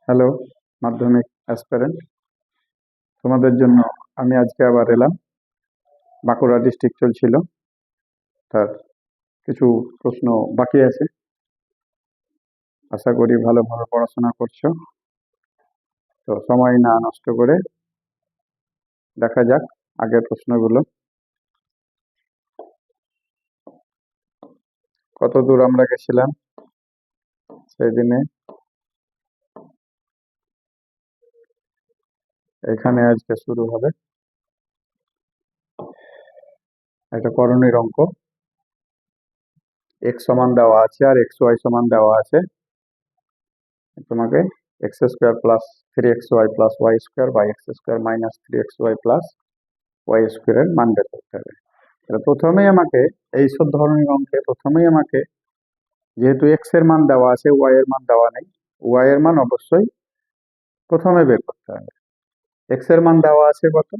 Hello মাধ্যমিক aspirant, তোমাদের জন্য আমি আজকে আবার এলাম। বাঁকুড়া ডিস্ট্রিক্ট চলছিল, তার কিছু প্রশ্ন বাকি আছে। আশা করি ভালোভাবে পড়াশোনা করছো। তো সময় না নষ্ট করে দেখা যাক আগের প্রশ্নগুলো। কত দূর আমরা গেছিলাম সেই দিনে। এখানে আজকে শুরু হবে একটা করণীর অঙ্ক। এক্স সমান দেওয়া আছে আর এক্স ওয়াই সমান দেওয়া আছে। তোমাকে x square plus 3xy plus Y square by x square minus 3xy plus y স্কোয়ারের মান বের করতে হবে। তাহলে প্রথমেই আমাকে এই সব ধরনের অঙ্কে যেহেতু এক্স এর মান দেওয়া আছে, ওয়াই এর মান দেওয়া নেই, ওয়াই এর মান অবশ্যই প্রথমে বের করতে হবে। এক্স এর মান দেওয়া আছে কত?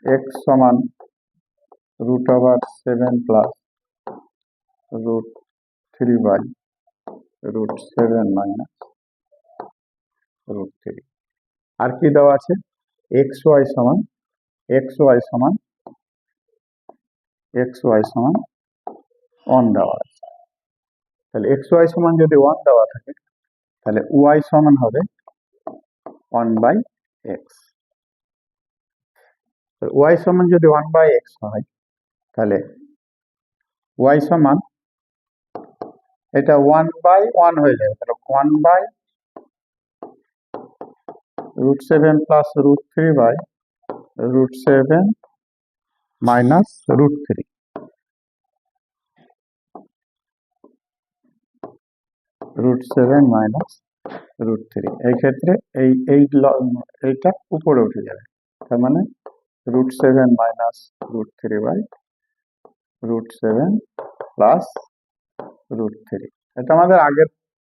এক্স সমান √7 প্লাস √3 বাই √7 মাইনাস √3। আর কি দেওয়া আছে? এক্স ওয়াই সমান 1 দেওয়া আছে। তাহলে এক্স ওয়াই সমান যদি 1 দেওয়া থাকে, তাহলে ওয়াই সমান হবে 1/x। ওয়াই সমান যদি 1/x হয়, তাহলে ওয়াই সমান এটা 1/1 হয়ে যাবে। তাহলে 1/√7 প্লাস √3 বাই √7 মাইনাস √3। √7 মাইনাস √3, এই ক্ষেত্রে এইটা উপরে উঠে যাবে। তার মানে √7 মাইনাস √3 বাই √7 প্লাস √3। এটা আমাদের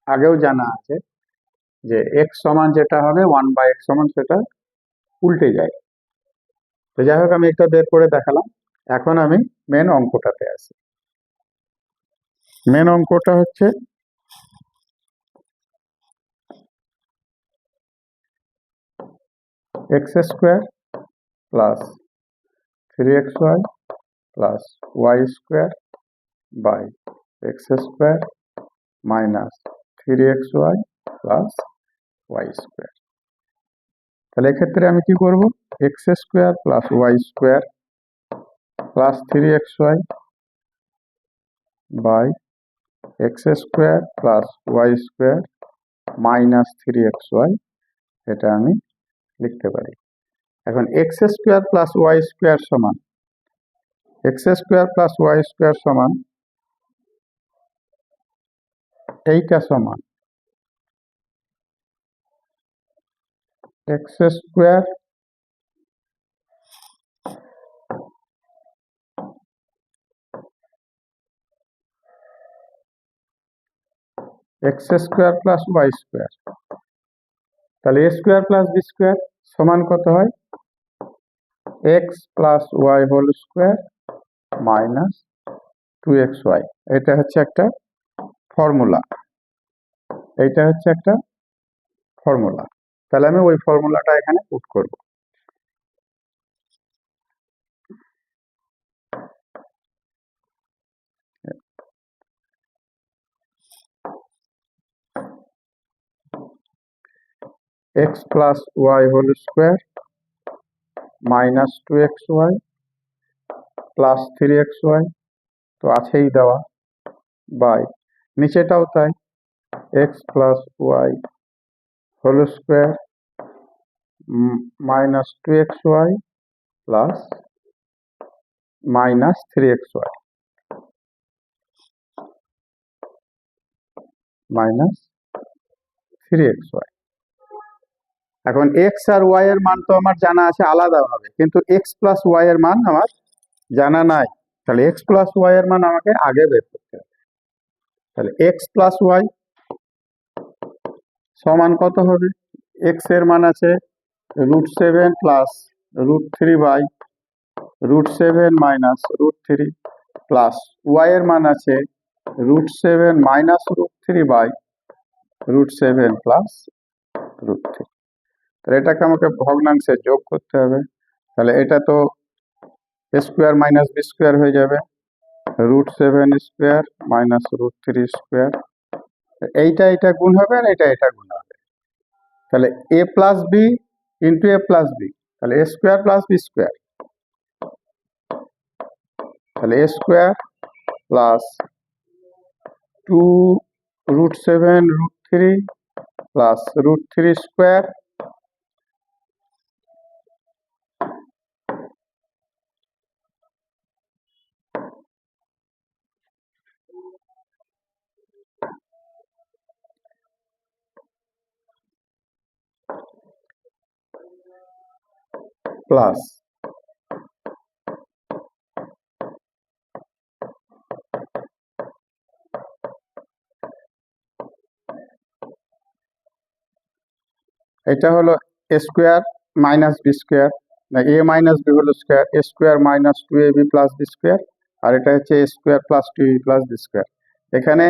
আগেও জানা আছে যে এক্স সমান যেটা হবে 1/x সমান সেটা উল্টে যায়। তো যাই হোক, আমি একটা বের করে দেখালাম। এখন আমি মেন অঙ্কটাতে আসি। মেন অঙ্কটা হচ্ছে x square plus 3xy plus Y square by x square minus 3xy plus Y square. তাহলে এক্ষেত্রে আমি কি করব? X square plus Y square plus 3xy by x square plus Y square minus 3xy, এটা আমি লিখতে পারি। এখন x square plus Y square সমান এইটা সমান x square plus Y square. তাহলে a square plus B square সমান কত হয়? X plus y whole square minus 2xy। এটা হচ্ছে একটা ফর্মুলা। তাহলে আমি ওই ফর্মুলাটা এখানে পুট করব। X plus y whole square minus 2xy plus 3xy তো আছেই দেওয়া, বাই নিচেটাও তাই, x plus y whole square minus 2xy plus minus 3xy minus 3xy। এখন এক্স আর ওয়াই এর মান তো আমার জানা আছে আলাদাভাবে, কিন্তু এক্স প্লাস ওয়াই এর মান আমার জানা নাই। তাহলে এক্স প্লাস ওয়াই এর মান আমাকে আগে বের করতে হবে। তাহলে এক্স প্লাস ওয়াই সমান কত হবে? এক্স এর মান আছে √7 plus √3 by √7 minus √3 plus y এর মান আছে √7 মাইনাস √3 বাই √7 প্লাস √3। তাহলে এটাকে আমাকে ভগ্নাংশে যোগ করতে হবে। তাহলে এটা তো a square minus b square হয়ে যাবে, √7 স্কোয়ার মাইনাস √3 স্কোয়ার। এইটা গুণ হবে আর এটা গুণ হবে। তাহলে a plus b into a plus b, তাহলে a square plus b square, তাহলে a square plus 2√7 √3 plus √3 square plus এটা হলো a square minus b square, না a মাইনাস b হলো square, a square minus 2ab plus b square, আর এটা হচ্ছে a square plus 2ab plus b square. এখানে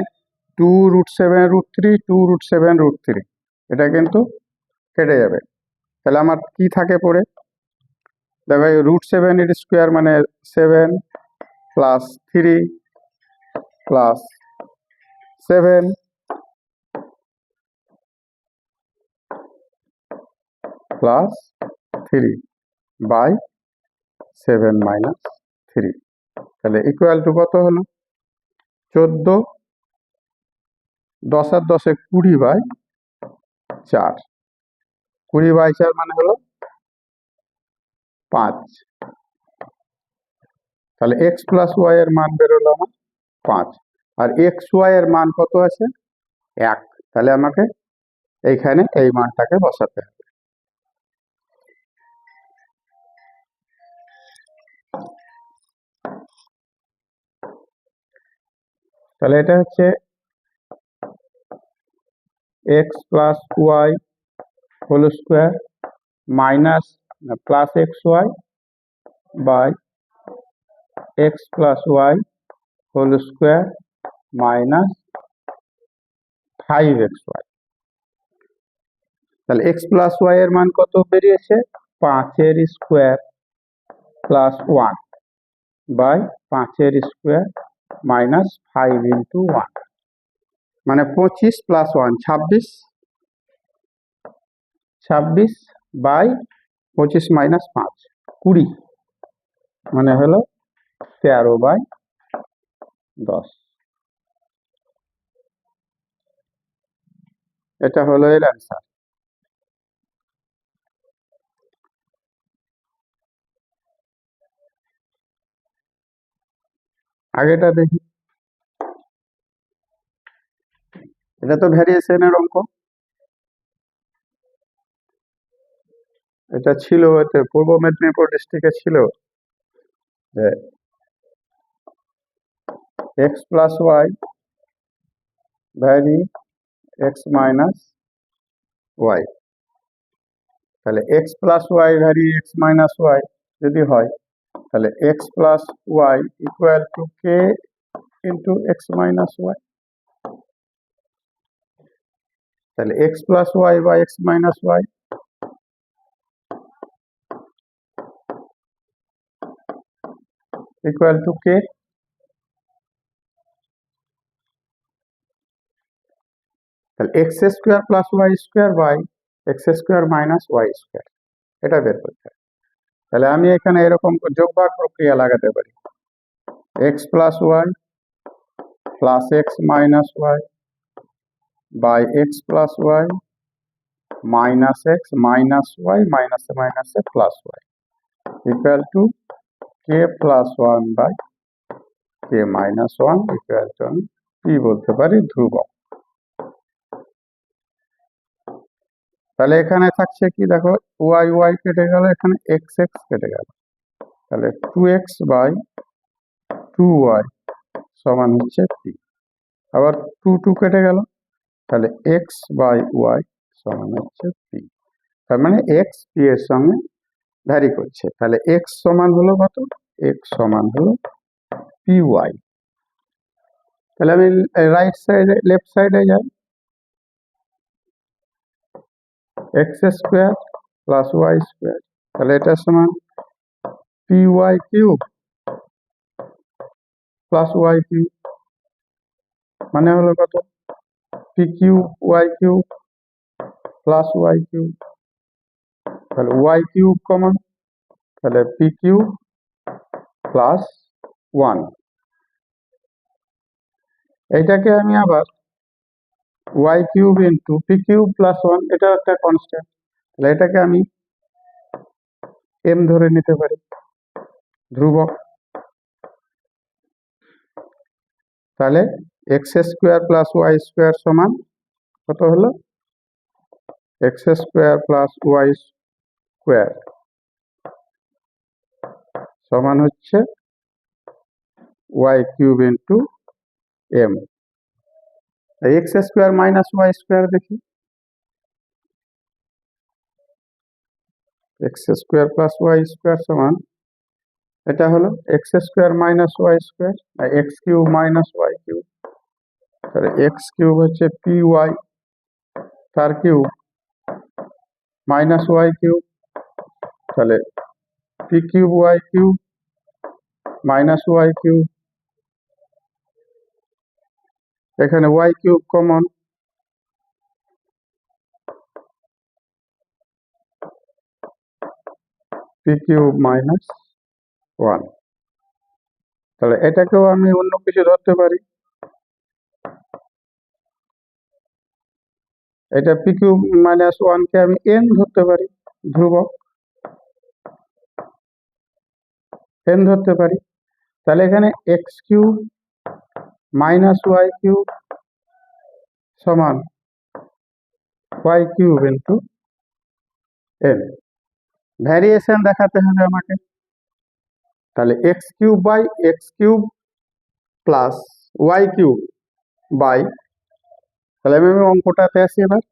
2√7 √3 2√7 √3 এটা কিন্তু কেটে যাবে। তাহলে আমার কি থাকে পড়ে, দেখো এই √7 এর স্কোয়ার মানে 7 plus 3 plus 7 plus 3 by 7 minus 3, তাহলে ইকুয়াল টু কত হলো 14, 10 আর 10 20 বাই 4, 20 বাই 4 মানে হলো 5। তাহলে এক্স প্লাস ওয়াই এর মান বেরোলো আমার 5, আর এক্স ওয়াই এর মান কত আছে 1, তাহলে আমাকে এইখানে এই মানটাকে বসাতে হবে। তাহলে এটা হচ্ছে x plus y whole square minus plus x y by x plus y whole square minus 5xy। তাহলে এক্স প্লাস ওয়াই এর মান কত বেরিয়েছে 5 এর স্কোয়ার প্লাস 1 বাই 5 এর স্কোয়ার মাইনাস 5 ইন্টু 1, মানে 25 প্লাস 1 26 বাই 25 মাইনাস 5 20, মানে হলো 13 বাই 10। এটা হলো এর অ্যান্সার। আগেটা দেখি, এটা তো ভ্যারিয়েশনের অঙ্ক, এটা ছিল এতে পূর্ব মেদিনীপুর ডিস্ট্রিক্টে ছিল যে X plus Y vary X minus Y. তাহলে X plus Y vary X minus Y যদি হয়, তাহলে X plus Y equal to K into X minus Y. তাহলে X plus Y by X minus Y equal to K. তাহলে X square plus Y square by x square minus Y square, এটা বের করতে হবে। তাহলে আমি এখানে এরকম যোগ ভাগ প্রক্রিয়া লাগাতে পারি, x plus y plus x minus y by x plus y minus x minus y মাইনাসে মাইনাসে plus Y equal to k plus 1 by k minus 1 equal to আমি কি বলতে পারি ধ্রুবক। তাহলে এখানে থাকছে কি দেখো ওয়াই ওয়াই কেটে গেল, এখানে এক্স এক্স কেটে গেল, তাহলে 2x বাই 2y সমান হচ্ছে পি। আবার 2 2 কেটে গেল, তাহলে x বাই ওয়াই সমান হচ্ছে পি। তার মানে x p এর সঙ্গে ভ্যারি করছে। তাহলে x সমান হলো কত, x সমান হলো পি ওয়াই। তাহলে আমি রাইট সাইডে লেফট সাইডে যাই, x square plus Y square, তাহলে এটা সমান p y cube plus Y cube, মানে হলো কত p cube Y cube plus Y cube, তাহলে ওয়াই কিউব কমন, তাহলে পি কিউব প্লাস 1। এইটাকে আমি আবার y cube into p cube plus 1, এটা একটা কনস্ট্যান্ট, তাহলে এটাকে আমি এম ধরে নিতে পারি, ধ্রুবক। তাহলে X square plus Y square সমান কত হলো, X square plus Y square সমান হচ্ছে Y cube into M. X square minus Y square দেখি, X square plus Y square সমান, এটা হলো X square minus Y square, X cube minus Y cube, তাহলে এক্স কিউব হচ্ছে P Y তার cube minus Y cube, তাহলে P cube Y cube minus Y cube, এখানে Y cube common, P cube minus 1। তাহলে এটাকেও আমি অন্য কিছু ধরতে পারি, এটা পি কিউব মাইনাস 1 কে আমি এন ধরতে পারি, ধ্রুবক এন ধরতে পারি। তাহলে এখানে X cube minus Y cube সমান Y cube into N, variation দেখাতে হবে আমাকে, তাহলে x cube by X cube plus Y cube by, তাহলে আমি অঙ্কটাতে আসি এবার,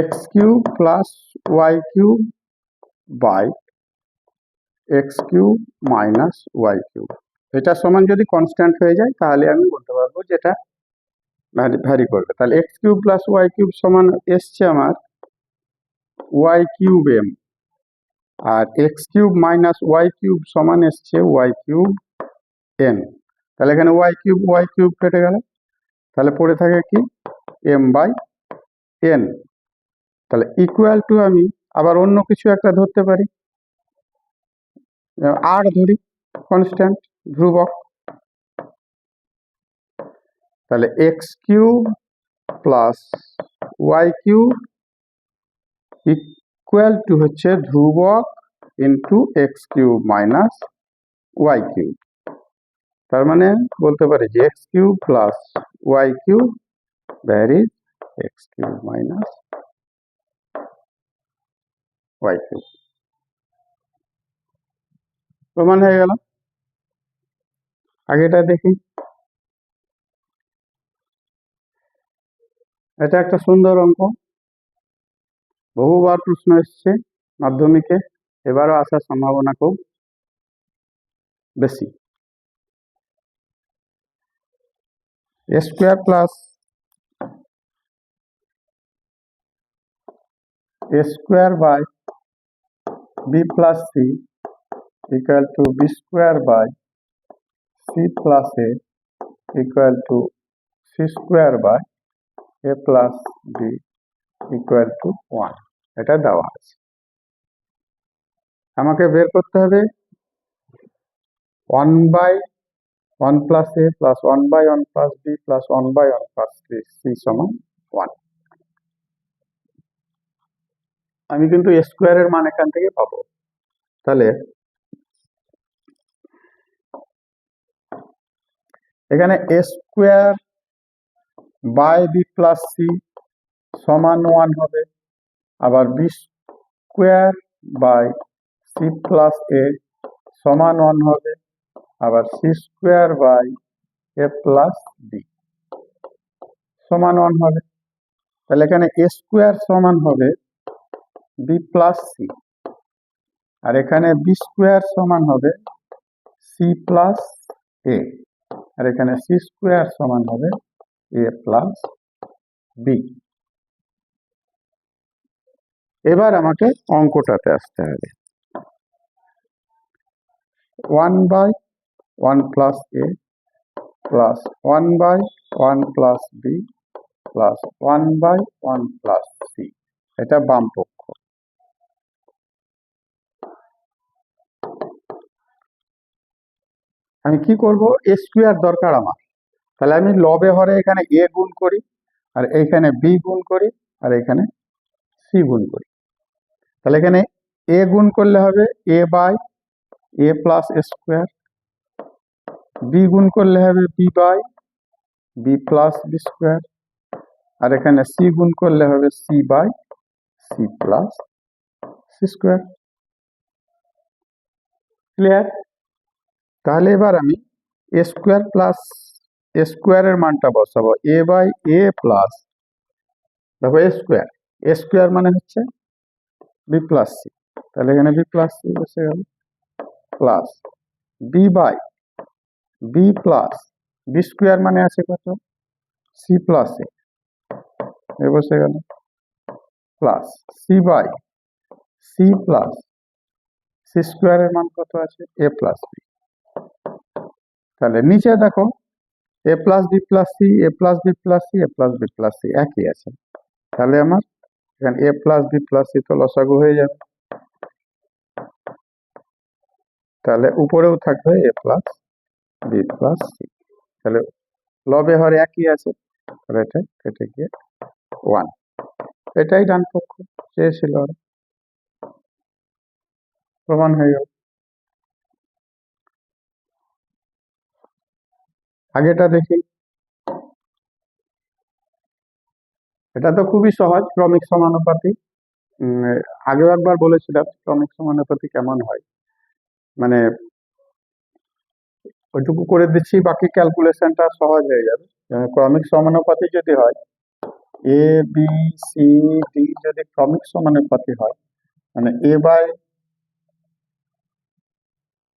X cube plus Y cube by X cube minus Y cube, এটা সমান যদি কনস্ট্যান্ট হয়ে যায় তাহলে আমি বলতে পারবো যেটা ভ্যারি করবে। তাহলে x cube plus Y cube সমান এসছে আমার ওয়াই কিউব এম, আর X cube minus Y cube সমান এসছে ওয়াই কিউব এন, তাহলে এখানে ওয়াই কিউব কেটে গেল, তাহলে পড়ে থাকে কি এম বাই এন। তাহলে ইকুয়াল টু আমি আবার অন্য কিছু একটা ধরতে পারি, আর ধরি কনস্ট্যান্ট ধ্রুবক, তাহলে x cube plus Y cube equal to হচ্ছে ধ্রুবক into x cube minus Y cube, তার মানে বলতে পারি যে x cube plus Y cube that is x cube minus Y cube, প্রমাণ হয়ে গেল। আগেটা দেখি, এটা একটা সুন্দর অঙ্ক, বহুবার প্রশ্ন এসছে মাধ্যমিকে, এবারও আসার সম্ভাবনা খুব বেশি। A square plus A square by B plus C equal to B square by C plus A equal to C square by A plus B equal to 1, এটা দেওয়া আছে। আমাকে বের করতে হবে 1 by 1 plus A plus 1 by 1 plus B plus 1 by 1 plus C সমান 1। আমি কিন্তু এ স্কোয়ারের মান এখান থেকে পাবো, তাহলে এখানে A square by B plus C সমান 1 হবে, আবার B square by C plus A সমান 1 হবে, আবার C square by A plus B সমান 1 হবে। তাহলে এখানে এ স্কোয়ার সমান হবে বি প্লাস সি, আর এখানে বি স্কোয়ার সমান হবে সি প্লাস এ, আর এখানে সি স্কোয়ার সমান হবে এ প্লাস বি। এবার আমাকে অঙ্কটাতে আসতে হবে। 1/1 plus A plus 1/1 plus B plus 1/1 plus C, এটা বাম পক্ষ। আমি কি করব, এ স্কোয়ার দরকার আমার, তাহলে আমি লবে হরে এখানে এ গুণ করি, আর এইখানে বি গুণ করি, আর এখানে সি গুণ করি। তাহলে এখানে এ গুণ করলে হবে A by A plus A square, B গুণ করলে হবে B by B plus B square, আর এখানে সি গুণ করলে হবে C by C plus C square. Clear? তাহলে এবার আমি এ স্কোয়ার প্লাস এ স্কোয়ারের মানটা বসাবো, এ বাই এ প্লাস, দেখো এ স্কোয়ার মানে হচ্ছে বি প্লাস সি, তাহলে এখানে বি প্লাস সি বসে গেল, plus b by B plus B square মানে আছে কত, সি প্লাস এ বসে গেল, plus c by C plus c স্কোয়ারের মান কত আছে এ প্লাস বি। তাহলে নিচে দেখো এ প্লাস বি প্লাস সি, এ প্লাস বি প্লাস সি, এ প্লাস বি প্লাস সি একই আছে, তাহলে আমার এখানে এ প্লাস বি প্লাস সি তো লসাগু হয়ে যাবে, তাহলে উপরেও থাকবে এ প্লাস বি প্লাস সি, তাহলে লবে হরে একই আছে, তাহলে এটা কেটে গিয়ে 1, এটাই ডান পক্ষ চেয়েছিল, আর প্রমাণ হয়ে গেল। আগেটা দেখি, এটা তো খুবই সহজ, ক্রমিক সমানুপাতি। আগেও একবার বলেছিলাম ক্রমিক সমানুপাতি কেমন হয়, মানে ওইটুকু করে দিচ্ছি, বাকি ক্যালকুলেশনটা সহজ হয়ে যাবে। ক্রমিক সমানুপাতি যদি হয়, এ বি সি ডি যদি ক্রমিক সমানুপাতি হয়, মানে এ বাই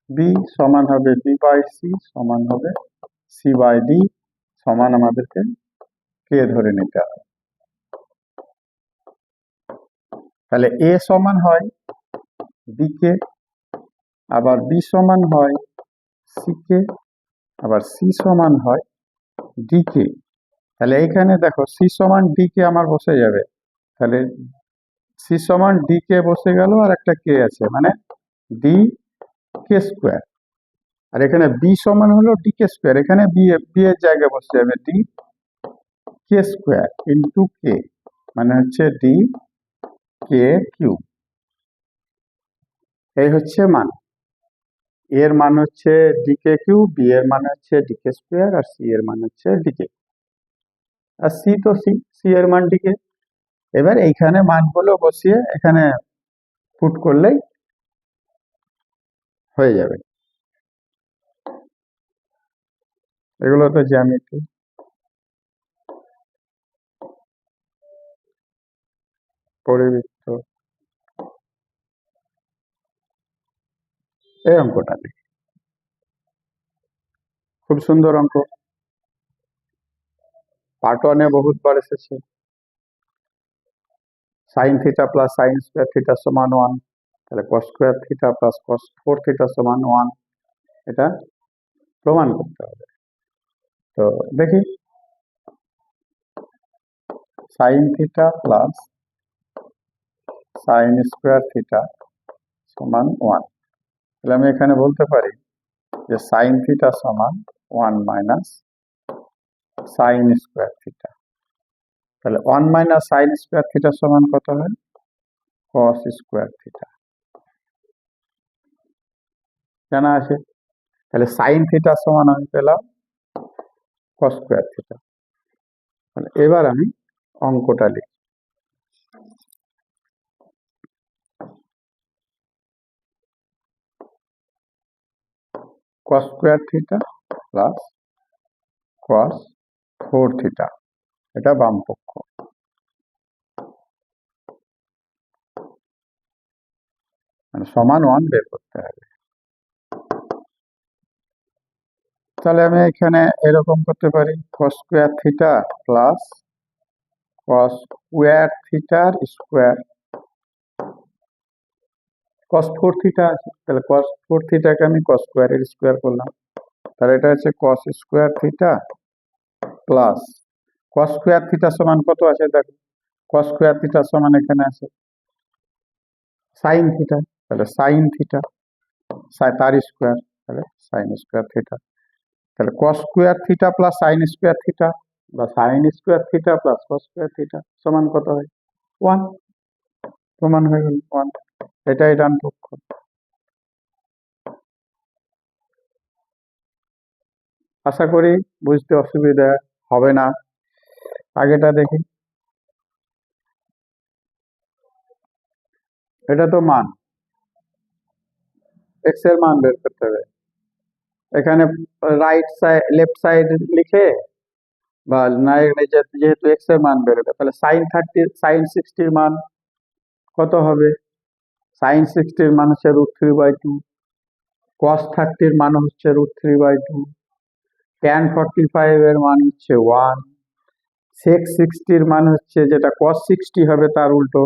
বি সমান হবে বি বাই সি সমান হবে সি বাই ডি, সমান আমাদেরকে কে ধরে নিতে হবে। তাহলে এ সমান হয় বি কে, আবার বি সমান হয় সি কে, আবার সি সমান হয় ডি কে। তাহলে এইখানে দেখো সি সমান ডি কে আমার বসে যাবে, তাহলে সি সমান ডি কে বসে গেল, আর একটা কে আছে মানে ডি কে স্কোয়ার, আর এখানে বি সমান হলো ডি কে স্কোয়ার, এখানে বি এর জায়গায় বসে যাবে ডি কে স্কোয়ার ইন্টু কে, মানে হচ্ছে ডি কে কিউব। এই হচ্ছে মান, এর মান হচ্ছে ডি কে কিউব, বি এর মান হচ্ছে ডি কে স্কোয়ার, আর সি এর মান হচ্ছে ডি কে, আর সি তো সি এর মান ডি কে। এবার এইখানে মানগুলো বসিয়ে এখানে পুট করলেই হয়ে যাবে। এগুলো তো জ্যামিতি, পরিবৃত্ত। এই অঙ্কটা দেখি, খুব সুন্দর অঙ্ক, পার্ট 1-এ বহুতবার এসেছে। Sine theta plus sine square theta সমান 1, তাহলে cos square theta plus cos 4 theta সমান 1, এটা প্রমাণ করতে হবে। তো দেখি, sine theta plus sine square theta সমান 1, তাহলে আমি এখানে বলতে পারি যে সাইন থিটা সমান 1 মাইনাস সাইন স্কোয়ার থিটা, তাহলে 1 মাইনাস সাইন স্কোয়ার থিটা সমান কত হয়, কস স্কোয়ার থিটা, জানা আছে। তাহলে সাইন থিটা সমান আমি পেলাম কস স্কোয়ার থিটা। এবার আমি অঙ্কটা লিখি, cos square theta plus cos 4 theta, এটা বাম পক্ষ। মানে সমান 1 বের করতে হবে। তাহলে আমি এখানে এরকম করতে পারি cos square theta plus cos square থিটার স্কয়ার, cos 4 থিটা আছে, তাহলে cos 4 থিটাকে আমি cos স্কয়ারের স্কয়ার করলাম, তাহলে এটা হচ্ছে cos square theta plus cos square theta সমান কত আছে দেখো, cos স্কয়ার থিটা সমান এখানে আছে sin থিটা, তাহলে sin থিটা তার স্কয়ার, তাহলে sin স্কয়ার থিটা, তাহলে cos square theta plus sin square theta বা sin square theta plus cos square theta সমান কত হয় 1, প্রমাণ হয়ে গেল 1, এটাই ডান পক্ষ। আশা করি বুঝতে অসুবিধা হবে না। আগেটা দেখি, এটা তো মান, x এর মান বের করতে হবে, এখানে রাইট সাইড লেফট সাইড লিখে বা না, যেহেতু x এর মান বের হবে, তাহলে sin 60 এর মান কত হবে, sin 60 এর মান হচ্ছে √3/2, cos 30 এর মান হচ্ছে √3/2, tan 45 এর মান হচ্ছে 1, sec 60 এর মান হচ্ছে যেটা cos 60 হবে তার উল্টো,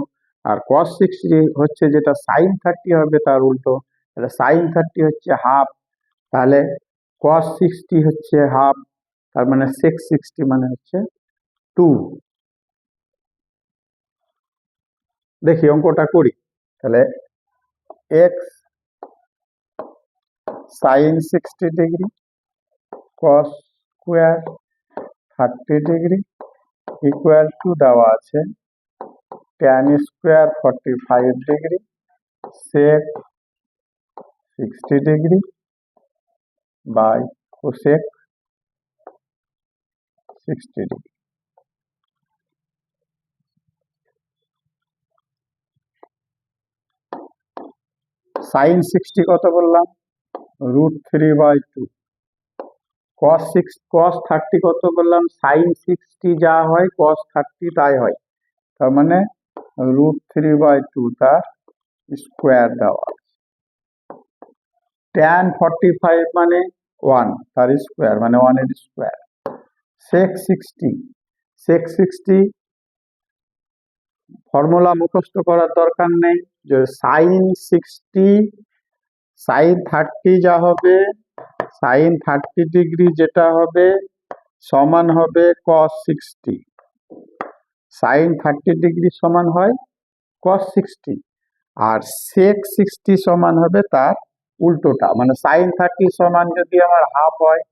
আর cos 60 হচ্ছে যেটা sin 30 হবে তার উল্টো, তাহলে sin 30 হচ্ছে হাফ, তাহলে cos 60 হচ্ছে হাফ, তার মানে sec 60 মানে হচ্ছে 2। দেখি অঙ্কটা করি, তাহলে x sin 60 degree cos square 30 degree equal to দেওয়া আছে tan square 45 degree sec 60 degree by cosec 60 degree. sin 60 কত বললাম √3/2, cos 30 কত বললাম sin 60 যা হয় cos 30 তাই হয়, তার মানে √3/2 তার স্কয়ার দেওয়া, tan 45 মানে 1 তার স্কয়ার মানে 1 এর স্কয়ার, sec 60 ফর্মুলা মুখস্থ করার দরকার নেই, যে sin 30 যা হবে sin 30 ডিগ্রি যেটা হবে সমান হবে cos 60, sin 30 ডিগ্রি সমান হয় cos 60, আর sec 60 সমান হবে তার উল্টোটা, মানে sin 30 সমান যদি আমার হাফ হয়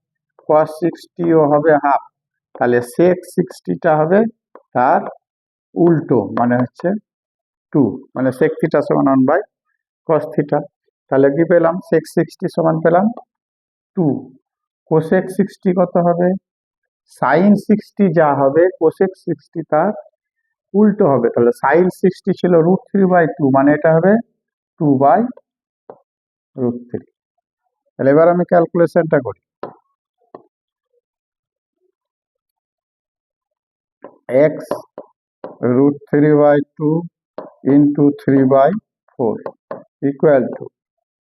cos 60 ও হবে হাফ, তাহলে sec 60 টা হবে তার উল্টো, মানে হচ্ছে 2, মানে sec থিটা সমান 1/cos থিটা, তাহলে কি পেলাম sec 60 সমান পেলাম 2, cosec 60 কত হবে sin 60 যা হবে cosec 60 তার উল্টো হবে, তাহলে sin 60 ছিল √3/2 মানে এটা হবে 2/√3। তাহলে এবার আমি ক্যালকুলেশনটা করি, x √3/2 ইন্টু 3/4 ইকুয়াল টু,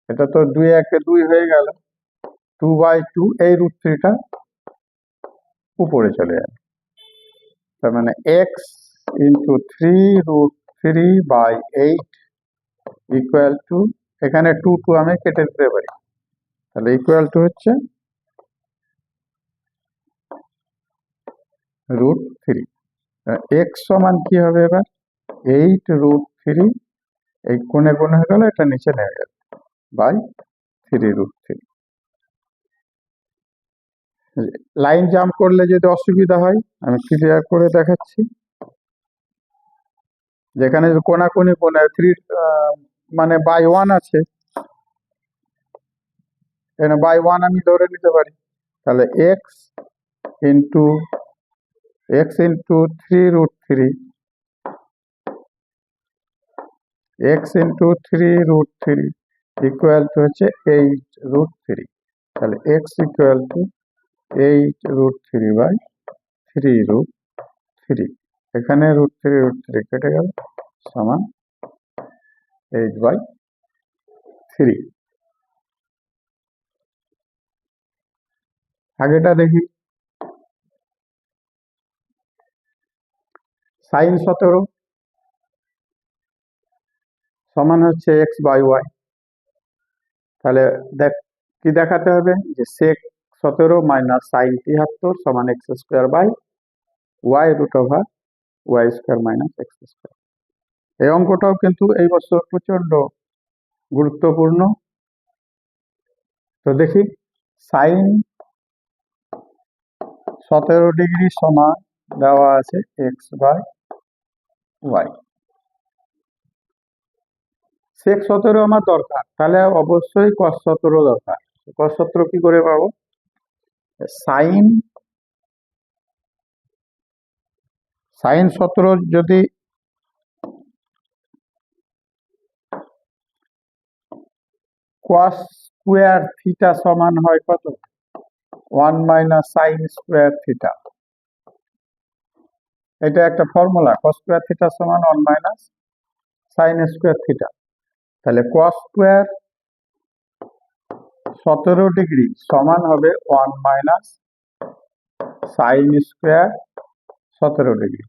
এটা তো 2 একে 2 হয়ে গেল, 2/2, এই √3টা উপরে চলে যাবে, তার মানে x ইন্টু 3√3/8 ইকুয়াল টু, এখানে 2 আমি কেটে দিতে পারি, তাহলে ইকুয়াল টু হচ্ছে √3, x সমান কি হবে এবার 8√3, এই কোণে কোণে হয়ে গেল, এটা নিচে নেমে গেল বাই 3√3। লাইন জাম্প করলে যদি অসুবিধা হয় আমি ক্লিয়ার করে দেখাচ্ছি, যেখানে কোণাকুণি কোণে 3 মানে বাই 1 আছে, এখানে বাই 1 আমি ধরে নিতে পারি, তাহলে x into 3√3, x into 3√3 equal to হচ্ছে 8√3, তাহলে x ইকুয়াল টু 8√3/3√3, এখানে √3 কেটে গেল সমান 8/3। 3। আগেটা দেখি, সাইন 17 সমান হচ্ছে এক্স বাই ওয়াই। তাহলে কি দেখাতে হবে যে সেক 17 মাইনাস সাইন 73 সমান x square by y root over Y square minus x square. এই অঙ্কটাও কিন্তু এই বছর প্রচন্ড গুরুত্বপূর্ণ। তো দেখি, সাইন 17 ডিগ্রি সমান দেওয়া আছে এক্স বাই ওয়াই। সেক 17 আমার দরকার, তাহলে অবশ্যই কস 17 দরকার। কস 17 কি করে পাবো? সাইন 17 যদি কস স্কোয়ার থিটা সমান হয় কত? 1 মাইনাস সাইন স্কোয়ার থিটা। এটা একটা ফর্মুলা, কস স্কোয়ার থিটা সমান 1 মাইনাস সাইন স্কোয়ার থিটা। তাহলে কস স্কোয়ার 17 ডিগ্রি সমান হবে 1 মাইনাস সাইন স্কোয়ার 17 ডিগ্রি।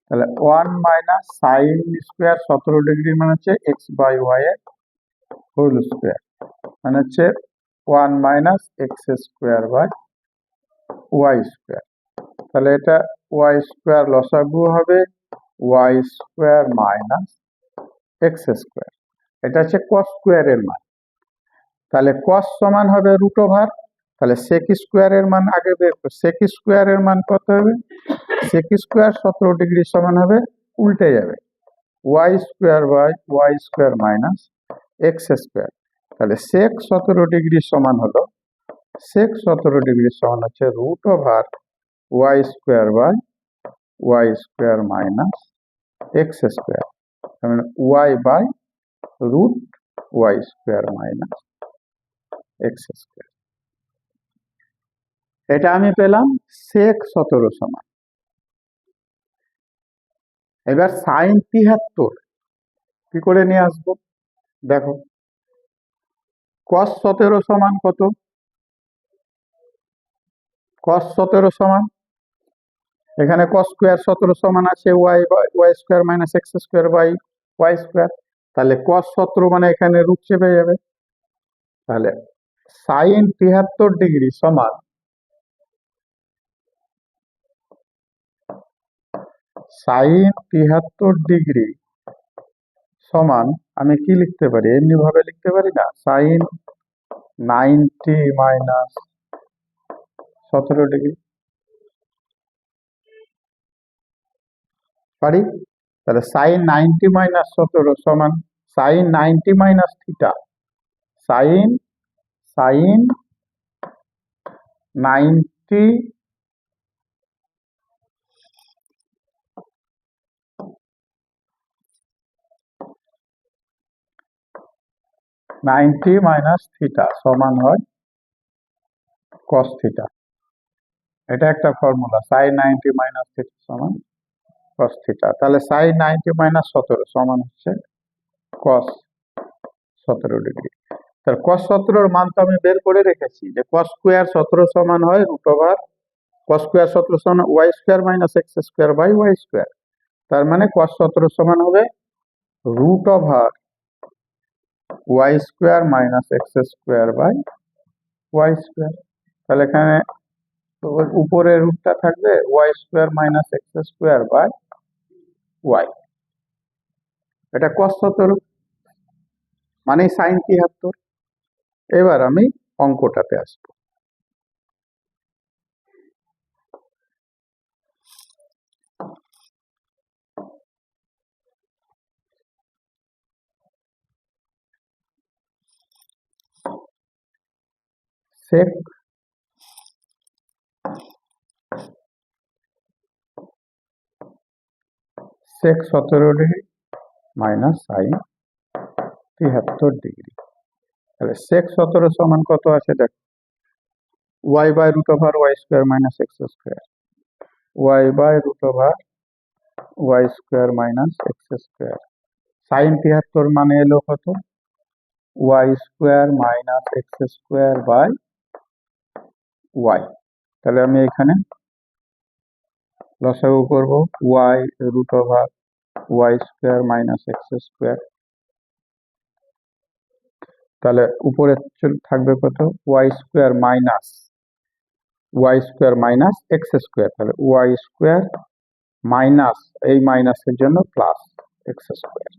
তাহলে 1 মাইনাস সাইন স্কোয়ার 17 ডিগ্রি মানে হচ্ছে এক্স বাই ওয়াই এর হোল স্কোয়ার, মানে হচ্ছে 1 minus x square by Y square. তাহলে এটা ওয়াই স্কোয়ার লসাগু হবে y square minus x square. এটা হচ্ছে কস স্কোয়ারের মান। তাহলে কস সমান হবে রুট ওভার, তাহলে সেক স্কোয়ারের মান আগে বের করো। সেক স্কোয়ারের মান কত হবে? সেক স্কোয়ার 17 ডিগ্রি সমান হবে, উল্টে যাবে, y square by Y square minus x square. তাহলে সেক 17 ডিগ্রি সমান হলো, সেক 17 ডিগ্রি সমান হচ্ছে root over Y square by Y square minus x square, মানে Y by root Y square minus x square. এটা আমি পেলাম সেক 17 সমান। এবার সাইন 73 কি করে নিয়ে আসবো? দেখো, কস 17 সমান কত? কস 17 সমান, এখানে কস স্কোয়ার 17 সমান আছে y by Y square minus x square by Y square. তাহলে কস 17 মানে এখানে রুট চেপে যাবে। তাহলে সাইন 73 ডিগ্রি সমান সাইন 73 ডিগ্রি সমান আমি কি লিখতে পারি? এমনি ভাবে লিখতে পারি না, সাইন 90 মাইনাস 17 ডিগ্রি পারি। তাহলে সাইন 90 মাইনাস 17 সমান sine 90 minus theta, sine sine 90 minus theta সমান হয় কস থিটা। এটা একটা ফর্মুলা, সাইন 90 মাইনাস থিটা সমান কস থিটা। তাহলে সাইন 90 মাইনাস 17 সমান হচ্ছে কস 17 ডিগ্রি। তাহলে কস 17 এর মান তো আমি বের করে রেখেছি, যে কস স্কোয়ার 17 সমান হয় রুট ওভার কস স্কোয়ার 17 সমান y square minus x square by Y square. তার মানে কস 17 সমান হবে root over Y square minus x square by Y square. তাহলে এখানে উপরে রুটটা থাকবে y square minus x square by y. এটা কস 17 মানে সাইন 73। এবার আমি অঙ্কটাতে আসবো। Sec 17 degree minus sine 73 degree. তাহলে সেক 17 সমান কত আছে দেখো, y by root over Y square minus x square, y by root over Y square minus x square. Sine 73 মানে এলো কত? Y square minus x square by y. তাহলে আমি এখানে লসাগু করব y root over Y square minus x square. তাহলে উপরে থাকবে কত, y square minus x square. তাহলে ওয়াই স্কোয়ার মাইনাস এই মাইনাসের জন্য প্লাস এক্স স্কোয়ার।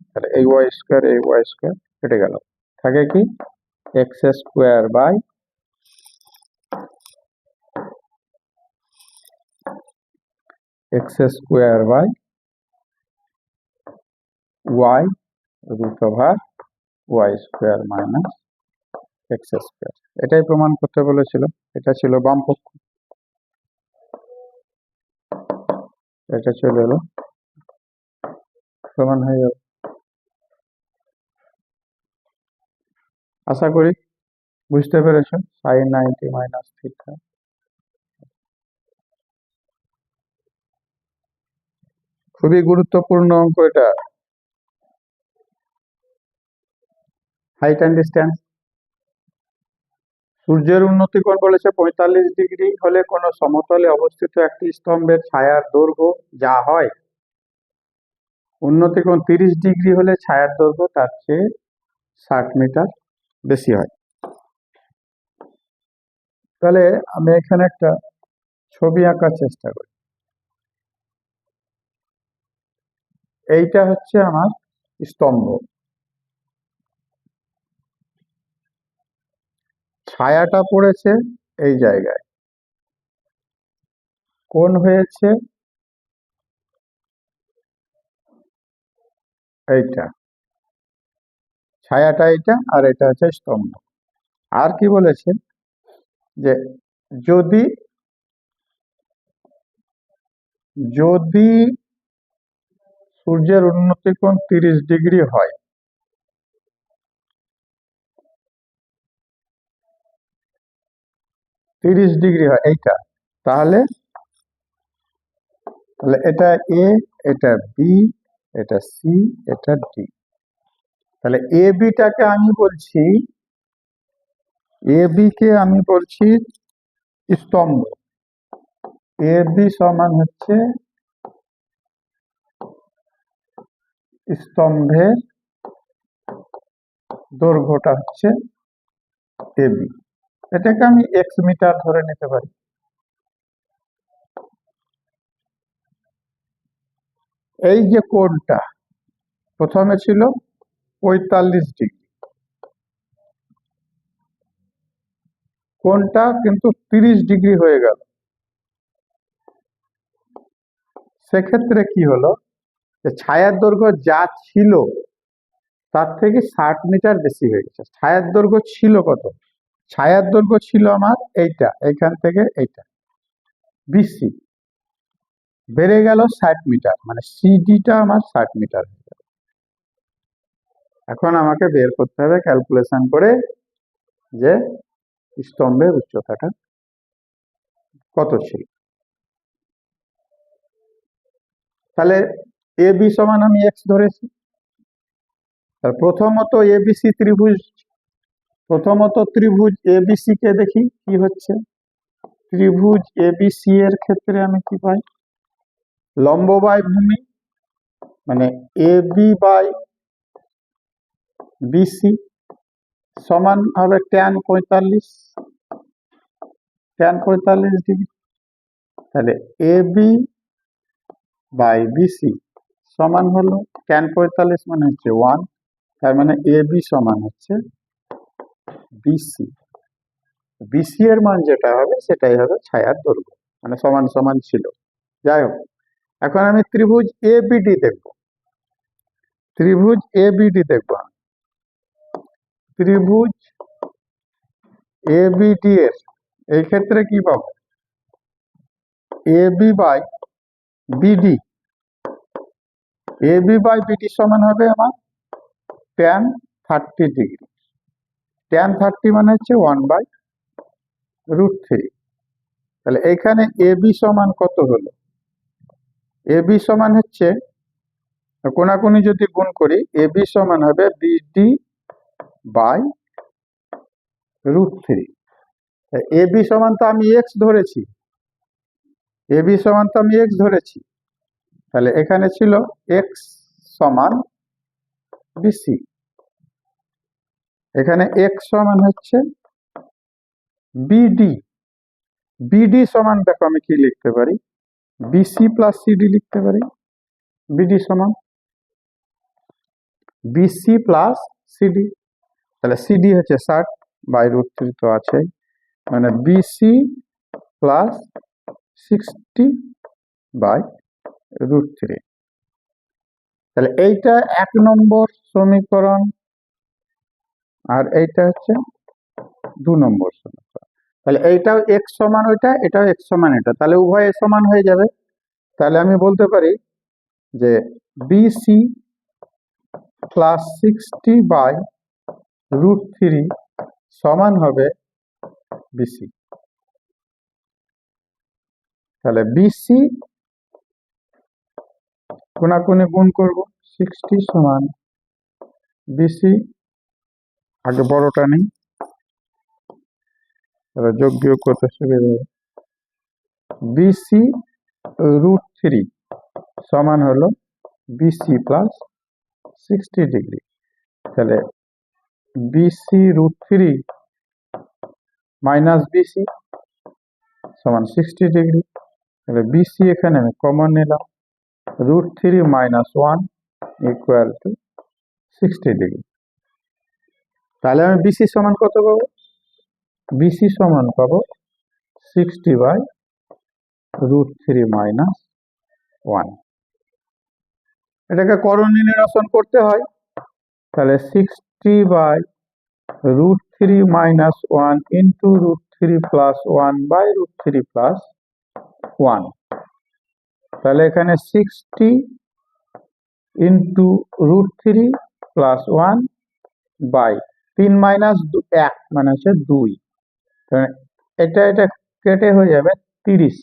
তাহলে এই ওয়াই স্কোয়ার কেটে গেল, থাকে কি x square by y root over Y square minus x square. এটাই প্রমাণ করতে বলেছিল, এটা ছিল বাম পক্ষ, এটা চলে এলো, প্রমাণ হয়ে গেল। আশা করি বুঝতে পেরেছ। সাইন 90 মাইনাস থিটা, খুবই গুরুত্বপূর্ণ অঙ্ক এটা। Height and distance. সূর্যের উন্নতি কোণ বলেছে 45 ডিগ্রি হলে কোন সমতলে অবস্থিত একটি স্তম্ভের ছায়ার দৈর্ঘ্য যা হয়, উন্নতি কোণ 30 ডিগ্রি হলে ছায়ার দৈর্ঘ্য তার চেয়ে 60 মিটার বেশি হয়। তাহলে আমি এখানে একটা ছবি আঁকার চেষ্টা করি। এইটা হচ্ছে আমার স্তম্ভ, ছায়াটা পড়েছে এই জায়গায়, কোণ হয়েছে এইটা, ছায়াটা এইটা, আর এটা হচ্ছে স্তম্ভ। আর কি বলেছে যে যদি যদি সূর্যের উন্নতি কোণ 30 ডিগ্রি হয়, এইটা, তাহলে এটা এ, এটা বি, এটা সি, এটা ডি। তাহলে এ বিটাকে আমি বলছি, এ বি কে আমি বলছি স্তম্ভ। এ বি সমান হচ্ছে স্তম্ভের দৈর্ঘ্যটা হচ্ছে এ বি। এটাকে আমি এক্স মিটার ধরে নিতে পারি। এই যে কোণটা প্রথমে ছিল 45 ডিগ্রি, কোণটা কিন্তু 30 ডিগ্রি হয়ে গেল। সেক্ষেত্রে কি হলো, যে ছায়ার দৈর্ঘ্য যা ছিল তার থেকে 60 মিটার বেশি হয়ে গেছে। ছায়ার দৈর্ঘ্য ছিল কত, ছায়ার দৈর্ঘ্য ছিল আমার এইটা, এখান থেকে এইটা বিসি, বেড়ে গেল 60 মিটার, মানে সিডিটা আমার 60 মিটার। এখন আমাকে বের করতে হবে ক্যালকুলেশন করে যে স্তম্ভের উচ্চতাটা কত ছিল। তাহলে এ বি সমান আমি এক্স ধরেছি। প্রথমত এবিসি ত্রিভুজ, এবিসি কে দেখি কি হচ্ছে। ত্রিভুজ এবিসি এর ক্ষেত্রে আমি কি পাই, লম্ব বাই ভূমি মানে এ বি বাই বিসি সমান হবে tan 45 ডিগ্রি। তাহলে এ বি বাই বিসি সমান হলো tan 45 মানে হচ্ছে 1, তার মানে এ বি সমান হচ্ছে বিসি। বিসি এর মান যেটা হবে সেটাই হবে ছায়ার দৈর্ঘ্য, মানে সমান সমান ছিল। যাই হোক, এখন আমি ত্রিভুজ এ বিডি দেখব। ত্রিভুজ এ বিডি দেখব, ত্রিভুজ এ বিডি এর এই ক্ষেত্রে কি পাবো, A B by BD, A B by BD সমান হবে আমার tan 30 ডিগ্রি। tan 30 মানে হচ্ছে 1/√3। তাহলে এখানে এ বি সমান কত হলো, এ বি সমান হচ্ছে কোনাকুনি যদি গুণ করি, এ বি সমান হবে বিডি বাই √3। এ বি সমান তো আমি এক্স ধরেছি, এ বি সমান তো আমি এক্স ধরেছি, তাহলে এখানে ছিল এক্স সমান বিসি, এখানে এক্স সমান হচ্ছে বিডি, বিডি সমান দেখো আমি কি লিখতে পারি, বিসি প্লাস সিডি লিখতে পারি। বিডি সমান বিসি প্লাস সিডি, তাহলে সিডি হচ্ছে 60 বাই √3 তো আছে, মানে বিসি প্লাস 60 বাই √3। তাহলে এইটা 1 নম্বর সমীকরণ, আর এইটা হচ্ছে 2 নম্বর সমীকরণ। তাহলে এইটাও এক্স সমান ওইটা, এটাও এক্স সমান এটা, তাহলে উভয় সমান হয়ে যাবে। তাহলে আমি বলতে পারি যে বিসি প্লাস 60 বাই √3 সমান হবে বিসি। তাহলে বিসি কোনাকুনি গুণ করব, 60 সমান বিসি, আগে বড়টা নেই, তাহলে যোগ বিয়োগ করতে সুবিধা হবে। বিসি √3 সমান হলো বিসি প্লাস 60 ডিগ্রি, তাহলে বিসি √3 মাইনাস বিসি সমান 60 ডিগ্রি, তাহলে বিসি এখানে আমি কমন নিলাম, √3 মাইনাস 1 ইকুয়াল টু 60 ডিগ্রি। তাহলে আমি বিসি সমান কত পাবো, বিসি সমান পাবো 60 বাই √3 মাইনাস 1। এটাকে করণীয় নিরসন করতে হয়, তাহলে 60 by √3 minus 1 into √3 plus 1 by √3 plus 1, তাহলে এখানে 60 ইন্টু √3 প্লাস 1 বাই 3 মাইনাস 1 মানে হচ্ছে 2, এটা এটা কেটে হয়ে যাবে 30,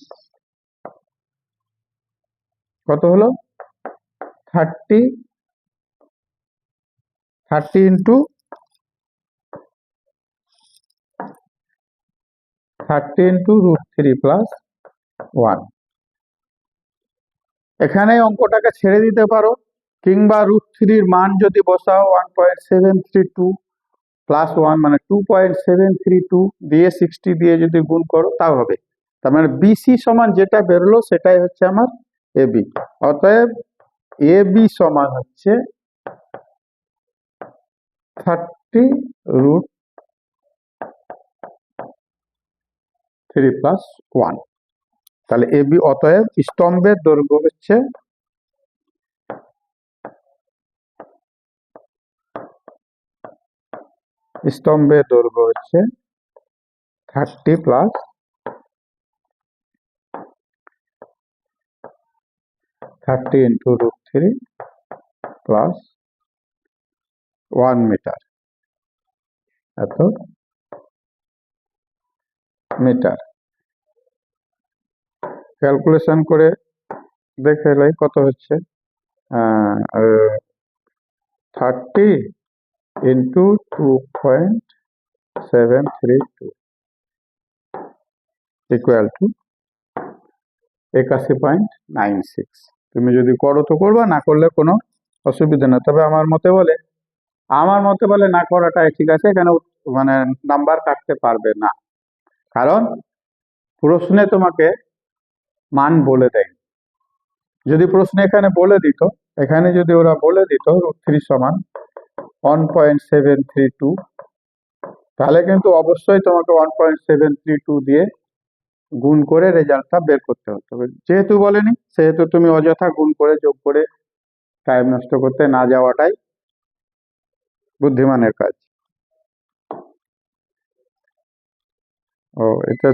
কত হলো 30 ইন্টু 30 √3 প্লাস 1। এখানে অঙ্কটাকে ছেড়ে দিতে পারো, কিংবা √3 মান যদি বসাও 1.732 প্লাস 1 মানে 2.732 দিয়ে 60 দিয়ে যদি গুণ করো তাও হবে। তার মানে বিসি সমান যেটা বেরোলো সেটাই হচ্ছে আমার এবি। অতএব এবি সমান হচ্ছে 30 প্লাস 1। তাহলে এবি, অতএব স্তম্ভের দৈর্ঘ্য হচ্ছে স্তম্ভের দৈর্ঘ্য হচ্ছে 30 প্লাস 30 ইন্টু √3 প্লাস 1 মিটার, এত মিটার। ক্যালকুলেশন করে দেখে এলাই কত হচ্ছে, 30 ইন্টু 2.732 ইকুয়াল টু 81.96। তুমি যদি করো তো করবা, না করলে কোনো অসুবিধা না। তবে আমার মতে বলে না করাটাই ঠিক আছে, কেন মানে নাম্বার কাটতে পারবে না, কারণ প্রশ্নে তোমাকে মান বলে দেয়। যদি প্রশ্নে এখানে বলে দিত, এখানে যদি ওরা বলে দিত √3 সমান 1.732, তাহলে কিন্তু অবশ্যই তোমাকে 1.732 দিয়ে গুণ করে রেজাল্টটা বের করতে হতো। যেহেতু বলেনি, সেহেতু তুমি অযথা গুণ করে যোগ করে টাইম নষ্ট করতে না যাওয়াটাই বুদ্ধিমানের কাজ। ও, এটা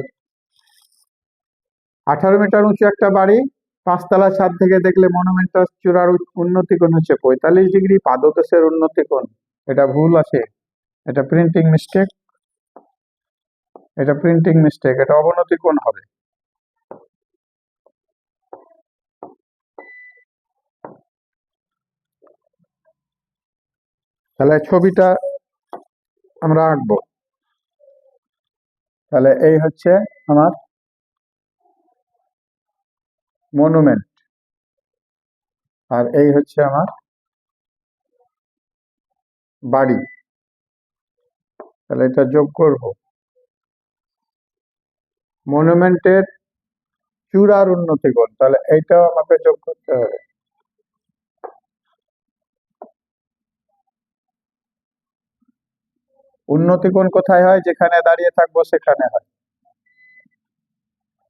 18 মিটার উঁচু একটা বাড়ি, 5 তলা ছাদ থেকে দেখলে মনুমেন্টাল চূড়ার উন্নতি কোণ হচ্ছে 45 ডিগ্রি, পাদদেশের উন্নতি কোণ, এটা ভুল আছে, এটা প্রিন্টিং মিস্টেক, এটা অবনতি কোণ হবে। তাহলে ছবিটা আমরা আঁকবো। তাহলে এই হচ্ছে আমার মনুমেন্ট, আর এই হচ্ছে আমার বাড়ি। তাহলে এটা যোগ করব। মনুমেন্টের চূড়ার উন্নতি কোণ, তাহলে এইটাও আমাকে যোগ করতে হবে। উন্নতি কোণ কোথায় হয়? যেখানে দাঁড়িয়ে থাকবো সেখানে হয়।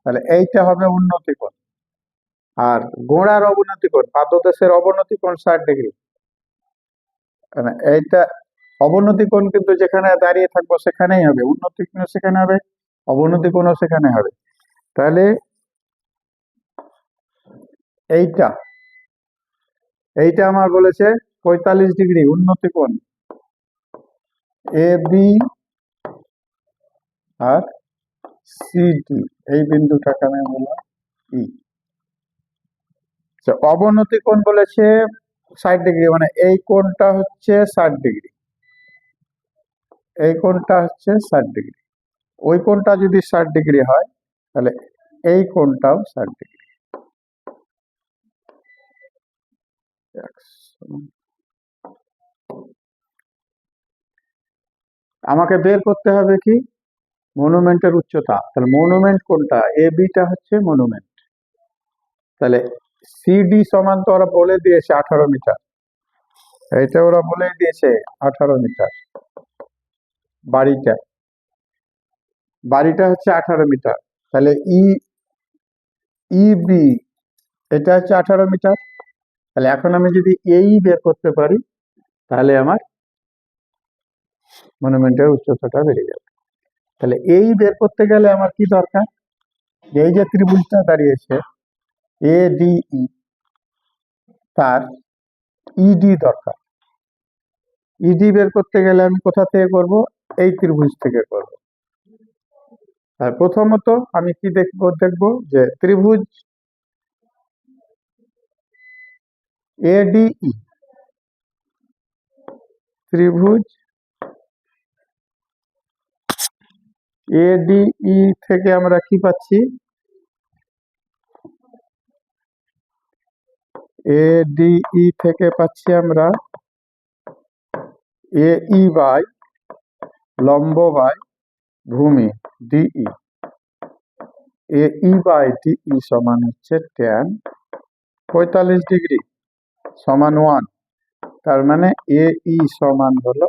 তাহলে এইটা হবে উন্নতি কোণ। আর গোড়ার অবনতি কোণ, পাদদেশের অবনতি কোণ 60 ডিগ্রি। এইটা অবনতি কোণ কিন্তু যেখানে দাঁড়িয়ে থাকবো সেখানেই হবে, উন্নতি কোণ সেখানে হবে, অবনতি কোণ সেখানে হবে। তাহলে এইটা এইটা আমার বলেছে 45 ডিগ্রি উন্নতি কোণ, এ বি আর সিডি, এই বিন্দুটাকে আমি বললাম ই। অবনতি কোণ বলেছে 60 ডিগ্রি, মানে এই কোণটা হচ্ছে 60 ডিগ্রি, এই কোণটা হচ্ছে 60 ডিগ্রি। ওই কোণটা যদি 60 ডিগ্রি হয় তাহলে এই কোণটাও 60 ডিগ্রি। আমাকে বের করতে হবে কি? মনুমেন্টের উচ্চতা। তাহলে মনুমেন্ট কোনটা? এ বিটা হচ্ছে মনুমেন্ট। তাহলে সিডি সমান তো ওরা বলে দিয়েছে 18 মিটার, এইটা ওরা বলে দিয়েছে 18 মিটার। বাড়িটা বাড়িটা হচ্ছে 18 মিটার। তাহলে বি এটা হচ্ছে 18 মিটার। তাহলে এখন আমি যদি এই বের করতে পারি তাহলে আমার মনুমেন্টের উচ্চতাটা বেড়ে যাবে। তাহলে এই বের করতে গেলে আমার কি দরকার? এই যে ত্রিভুজটা দাঁড়িয়েছে এ ডি ই, তার ইডি দরকার। ইডি বের করতে গেলে আমি কোথা থেকে করব? এই ত্রিভুজ থেকে করব। আর প্রথমত আমি কি দেখব যে ত্রিভুজ এডিই, ত্রিভুজ এডিই থেকে আমরা কি পাচ্ছি? এডিই থেকে পাচ্ছি আমরা এই বাই লম্ব বাই ভূমি ডিই। এই বাই ডিই সমান হচ্ছে tan 45 ডিগ্রি সমান 1। তার মানে এই সমান হলো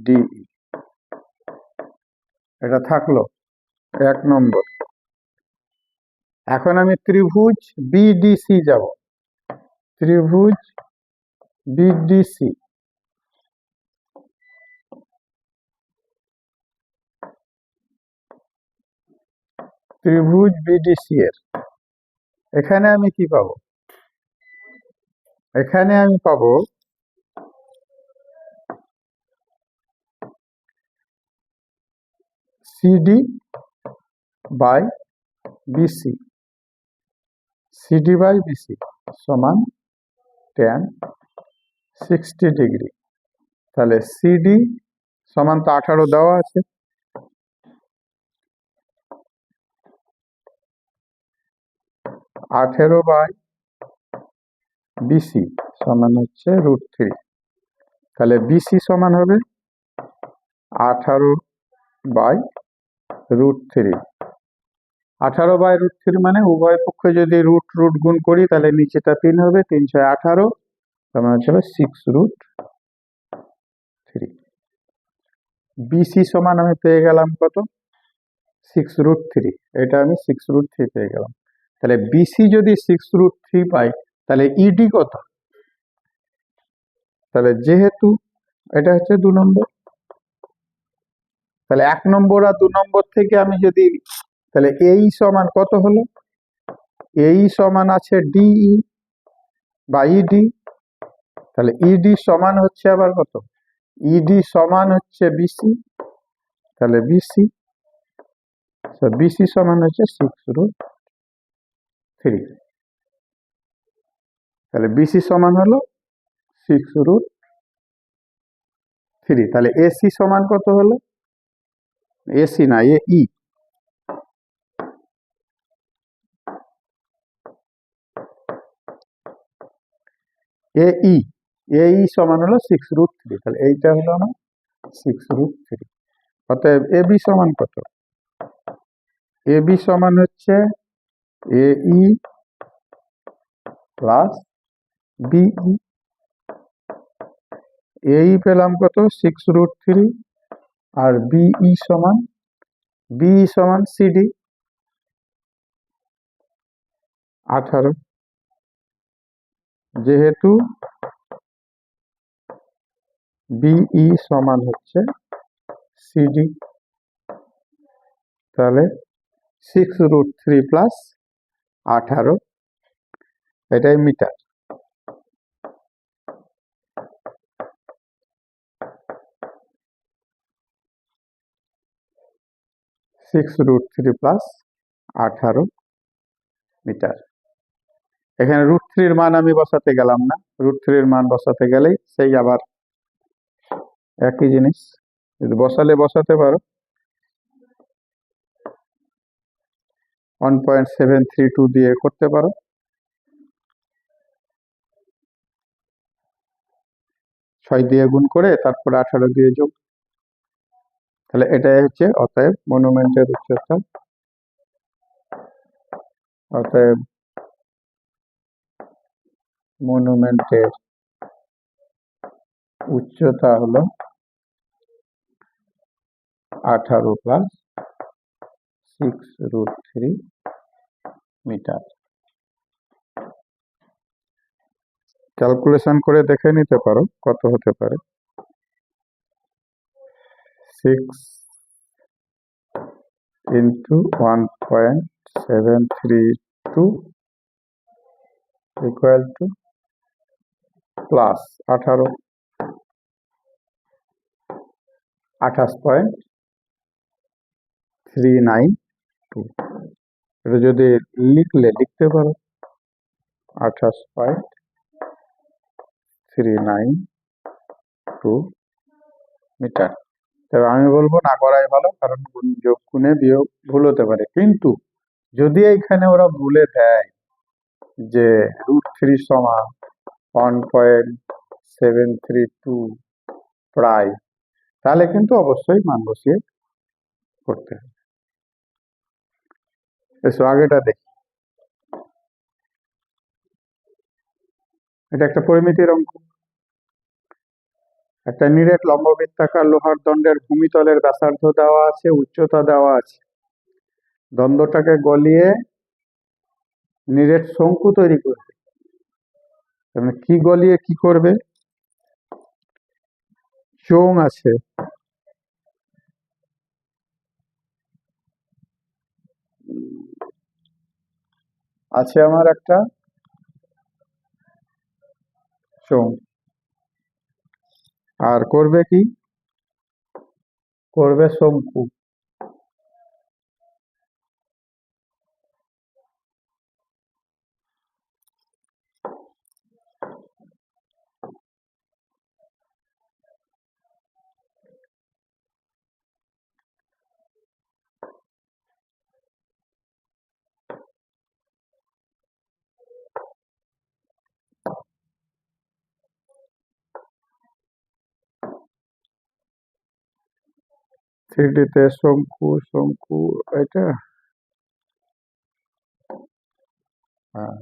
ডিই। এটা থাকলো 1 নম্বর। এখন আমি ত্রিভুজ বিডিসি যাব। ত্রিভুজ বিডিসি, ত্রিভুজ বিডিসি এর এখানে আমি কি পাবো? এখানে আমি পাবো CD by BC, CD by BC সমান tan 60 ডিগ্রি। তাহলে সিডি সমান তো 18 দেওয়া আছে, 18 বাই বিসি সমান হচ্ছে √3। তাহলে বিসি সমান হবে 18 বাই √3। 18 বাই √3 মানে উভয় পক্ষে যদি রুট রুট গুণ করি তাহলে নিচেটা 3 হবে, 3 × 18, তার মানে হচ্ছে 6√3। বিসি সমান আমি পেয়ে গেলাম কত? 6√3। এটা আমি 6√3 পেয়ে গেলাম। তাহলে বিসি যদি 6√3 পাই তাহলে ইডি কত? তাহলে যেহেতু এটা হচ্ছে 2 নম্বর, তাহলে 1 নম্বর আর 2 নম্বর থেকে আমি যদি, তাহলে এই সমান কত হলো? এই সমান আছে ডিই বা ইডি। তাহলে ইডি সমান হচ্ছে আবার কত? ইডি সমান হচ্ছে বিসি। তাহলে বিসি বিসি সমান হচ্ছে 6√3। তাহলে বিসি সমান হলো 6√3। 3, তাহলে এসি সমান কত হলো? এসি না, এই এই সমান হলো 6√3, তাহলে এইটা হলো আমার 6√3। অতএব এবি সমান কত? এবি সমান হচ্ছে এই প্লাস বিই। এই পেলাম কত? 6√3, আর বিই সমান সিডি 18। যেহেতু বিই সমান হচ্ছে সিডি, তাহলে 6√3 প্লাস 18, এটাই মিটার। √3 plus 18 metre. এখানে √3 মান আমি বসাতে গেলাম না, √3 মান বসাতে গেলেই সেই আবার একই জিনিস। যদি বসাতে পারো 1.732 দিয়ে করতে পারো। 6 দিয়ে গুণ করে তারপরে 18 দিয়ে যোগ, তাহলে এটাই হচ্ছে অতএব মনুমেন্টের উচ্চতা। অতএব মনুমেন্টের উচ্চতা হলো 18 প্লাস 6√3 মিটার। ক্যালকুলেশন করে দেখে নিতে পারো কত হতে পারে। 6 into 1.732 equal to plus 18, 28.392। এটা যদি লিখতে পারো 28.392 মিটার। তবে আমি বলবো না করাই ভালো, কারণ যোগ গুণে বিয়োগ ভুল হতে পারে। কিন্তু যদি এইখানে ওরা বলে দেয় যে √3 সমান 1.732 প্রায়, তাহলে কিন্তু অবশ্যই মান বসিয়ে করতে হবে। এসো আগেটা দেখি। এটা একটা পরিমিতির অঙ্ক। একটা নিরেট লম্ববৃত্তাকার লোহার দণ্ডের ভূমিতলের ব্যাসার্ধ দেওয়া আছে, উচ্চতা দেওয়া আছে। দণ্ডটাকে গলিয়ে নিরেট শঙ্কু তৈরি করবে। মানে কি গলিয়ে কি করবে? চোঙ আছে, আমার একটা চোঙ, আর করবে কি? করবে শঙ্কু। থ্রিডিতে শঙ্কু এটা, হ্যাঁ।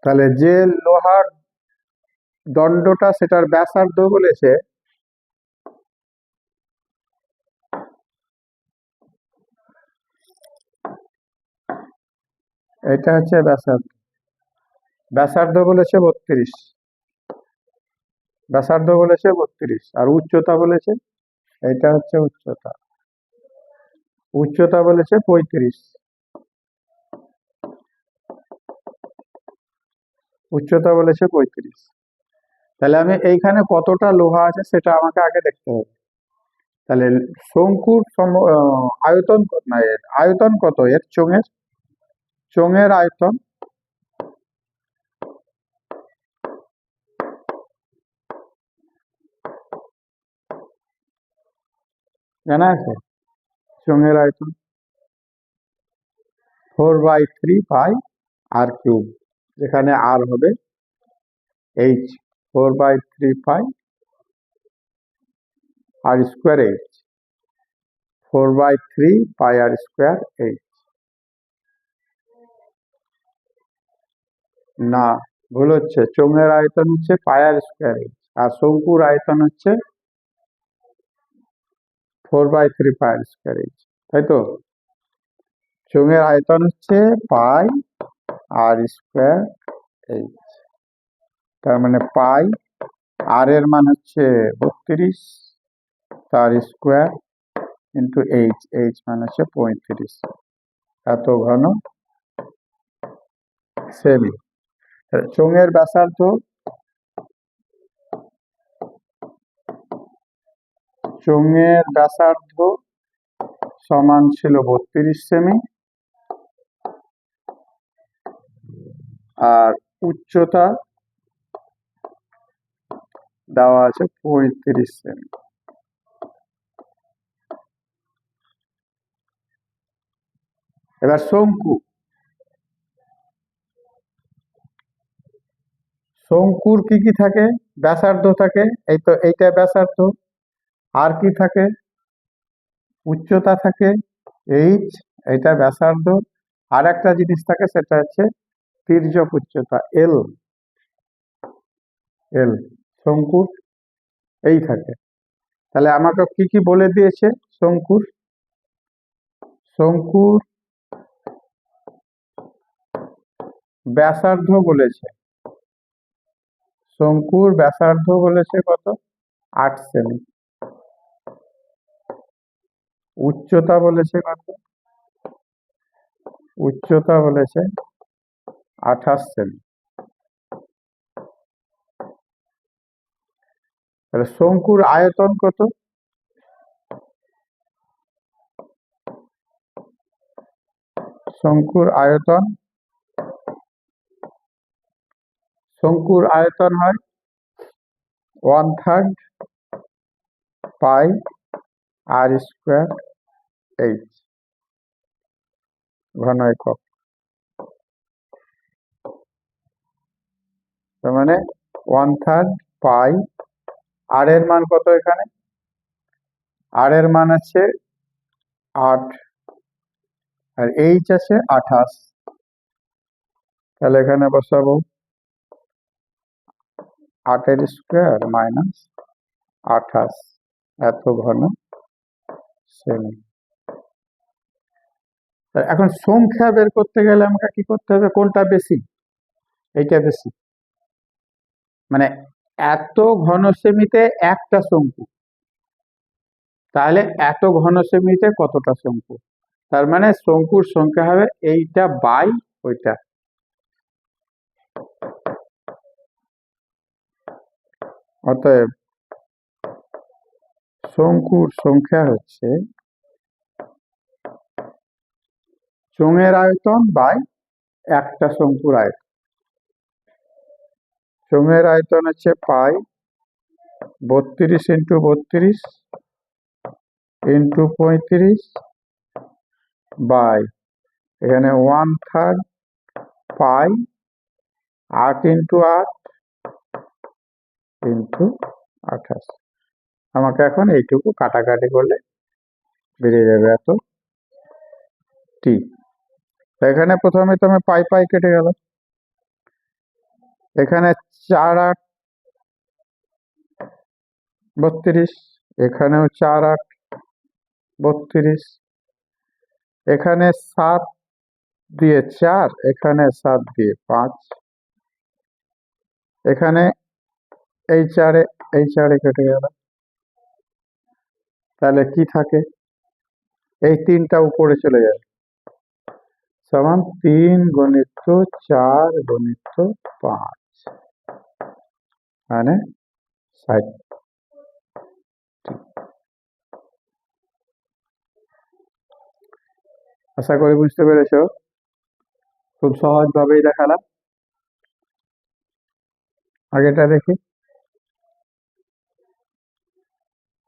তাহলে যে লোহার দণ্ডটা সেটার ব্যাসার্ধ বলেছে, এটা হচ্ছে ব্যাসার্ধ। ব্যাসার্ধ বলেছে 32, ব্যাসার্ধ বলেছে 32, আর উচ্চতা বলেছে, এটা হচ্ছে উচ্চতা, উচ্চতা বলেছে 35, উচ্চতা বলেছে 35। তাহলে আমি এইখানে কতটা লোহা আছে সেটা আমাকে আগে দেখতে হবে। তাহলে শঙ্কুর আয়তন না, আয়তন কত এর? চোঙের আয়তন জানা আছে চোঙের আয়তন 4/3 পাই r কিউব, যেখানে r হবে h, 4/3 পাই r স্কোয়ার h, 4/3 পাই r স্কোয়ার h। না, ভুল হচ্ছে, চোঙের আয়তন হচ্ছে পাই r স্কোয়ার h, আর শঙ্কুর আয়তন হচ্ছে 4/3 পাই r স্কোয়ার h, তাই তো? চোঙের আয়তন হচ্ছে পাই r স্কোয়ার h, তার মানে পাই, আর এর মান হচ্ছে 32, তার স্কোয়ার ইন্টু এইচ, এইচ মান হচ্ছে 35, এত ঘন সেমি। চোঙের ব্যাসার্ধ, চোঙের ব্যাসার্ধ সমান ছিল 32 সেমি, আর উচ্চতা দেওয়া আছে 35 সেমি। এবার শঙ্কু, শঙ্কুর কি কি থাকে? ব্যাসার্ধ থাকে, এই তো এইটা ব্যাসার্ধ, আর কি থাকে? উচ্চতা থাকে এইচ, এটা ব্যাসার্ধ, আর একটা জিনিস থাকে সেটা হচ্ছে তির্যক উচ্চতা এল, এল শঙ্কুর এই থাকে। তাহলে আমাকে কি কি বলে দিয়েছে শঙ্কুর? শঙ্কুর ব্যাসার্ধ বলেছে, শঙ্কুর ব্যাসার্ধ বলেছে কত? 8 সেমি। উচ্চতা বলেছে কত? উচ্চতা বলেছে 28 সেমি। তাহলে শঙ্কুর আয়তন কত? শঙ্কুর আয়তন, শঙ্কুর আয়তন হয় 1/3 পাই আর স্কোয়ার এইচ ঘন একক। তার মানে 1/3 পাই, আর এর মান কত? এখানে আর এর মান আছে 8, আর এইচ আছে 28, তাহলে এখানে বসাবো 8 স্কোয়ার মাইনাস 28, এত ঘন সেমি। এখন সংখ্যা বের করতে গেলে আমাকে কি করতে হবে? কোনটা বেশি? এইটা বেশি, মানে এত ঘন সেমিতে একটা শঙ্কু, তাহলে এত ঘন সেমিতে কতটা শঙ্কু? তার মানে শঙ্কুর সংখ্যা হবে এইটা বাই ওইটা। অতএব শঙ্কুর সংখ্যা হচ্ছে চোঙের আয়তন বাই একটা শঙ্কুর আয়তন। চোঙের আয়তন হচ্ছে পাই 32 ইন্টু 32 ইন্টু 35 বাই এখানে 1/3 পাই 8 ইন্টু 8 ইন্টু 28। আমাকে এখন এইটুকু কাটাকাটি করলে বেরিয়ে যাবে এত টি। এখানে প্রথমে তো আমি পাই পাই কেটে গেল, এখানে 4/8 32, এখানেও 4/8 32, এখানে 7 দিয়ে 4, এখানে 7 দিয়ে 5, এখানে এই 4 কেটে গেল, তাহলে কি থাকে? এই 3টা উপরে চলে যাবে, সমান 3 গুণিত 4 গুণিত 5 মানে 60। আশা করি বুঝতে পেরেছ, খুব সহজ ভাবেই দেখালাম। আগেটা দেখি,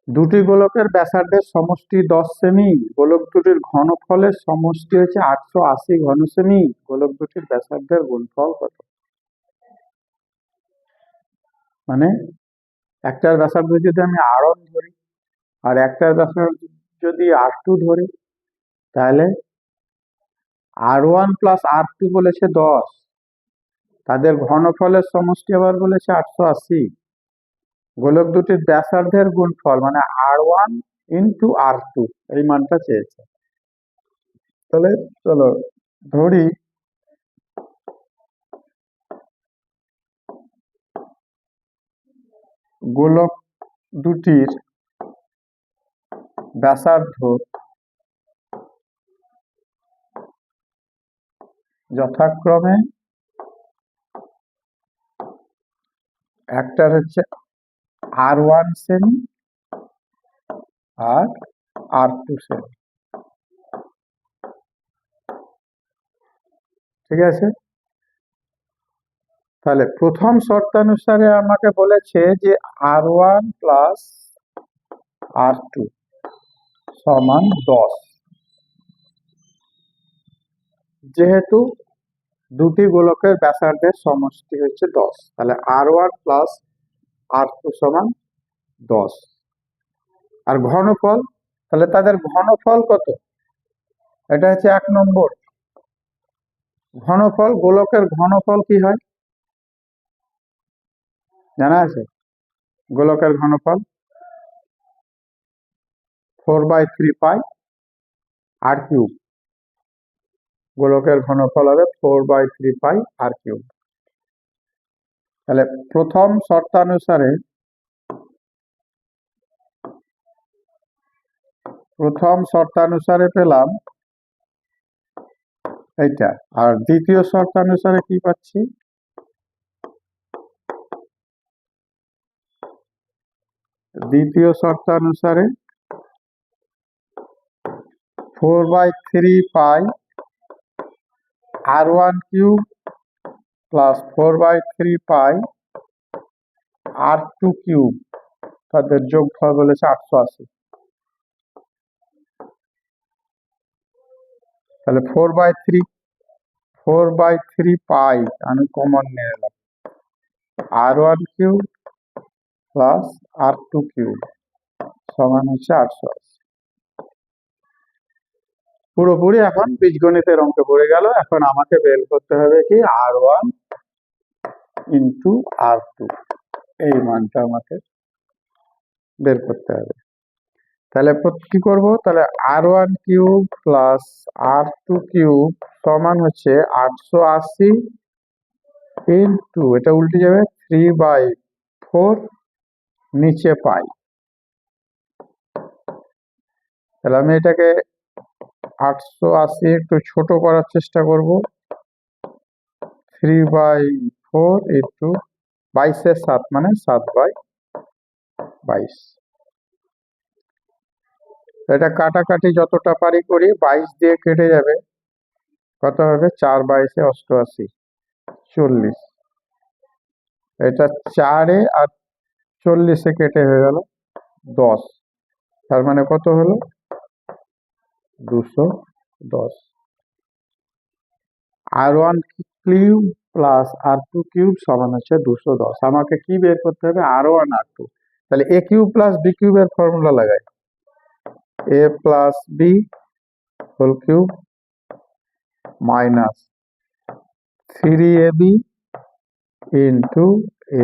দুটি গোলকের ব্যাসার্ধের সমষ্টি 10 সেমি, গোলক দুটির ঘনফলের সমষ্টি হচ্ছে 880 ঘন সেমি, গোলক দুটির ব্যাসার্ধের গুণফল কত? মানে একটার ব্যাসার্ধ যদি আমি R1 ধরি আর একটার ব্যাসার্ধ যদি R2 ধরি, তাহলে R1 প্লাস R2 বলেছে 10, তাদের ঘনফলের সমষ্টি আবার বলেছে 880, গোলক দুটির ব্যাসার্ধের গুণফল মানে R1 ইন্টু R2 এই মানটা চেয়েছে। তাহলে চলো ধরি গোলক দুটির ব্যাসার্ধ যথাক্রমে একটার হচ্ছে R1 সেমি আর R2 সেমি, ঠিক আছে। তাহলে প্রথম শর্তানুসারে আমাকে বলেছে যে R1 প্লাস R2 সমান 10, যেহেতু দুটি গোলকের ব্যাসার্ধের সমষ্টি হচ্ছে 10, তাহলে R1 প্লাস R2 সমান 10। আর ঘনফল, তাহলে তাদের ঘনফল কত? এটা হচ্ছে 1 নম্বর ঘনফল। গোলকের ঘনফল কি হয় জানা আছে? গোলকের ঘনফল 4/3 পাই আর কিউব, গোলকের ঘনফল হবে 4/3 পাই আর কিউব। তাহলে প্রথম শর্তানুসারে পেলাম এইটা, আর দ্বিতীয় শর্তানুসারে কি পাচ্ছি? দ্বিতীয় শর্তানুসারে 4/3 পাই R1 কিউব প্লাস 4/3 পাই R2 কিউব, তাদের যোগফল বলেছে 880। তাহলে 4/3 পাই আমি কমন নিয়ে এলাম, R1 cube plus R2 cube সমান হচ্ছে 880। পুরোপুরি এখন বীজগণিতের অঙ্ক পড়ে গেল। এখন আমাকে বের করতে হবে কি R1 ইন্টু R2, এই মানটা আমাকে বের করতে হবে। তাহলে কি করব? তাহলে R1 cube plus R2 cube সমান হচ্ছে 880 ইন্টু, এটা উল্টে যাবে 3/4 নিচে পাই। তাহলে আমি এটাকে 880 একটু ছোট করার চেষ্টা করব, 3/4 ইন্টু 22 7 মানে 7/22। এটা কাটাকাটি যতটা পারি করি, 22 দিয়ে কেটে যাবে, কত হবে? 4/22 88, 40। এটা 4 আর 40 কেটে হয়ে গেল 10, তার মানে কত হলো? 210। R1 cube plus R2 cube সমান হচ্ছে 210। আমাকে কি বের করতে হবে? R1 R2। তাহলে A কিউব প্লাস B কিউবের ফর্মুলা লাগাই, A plus B whole cube minus 3AB into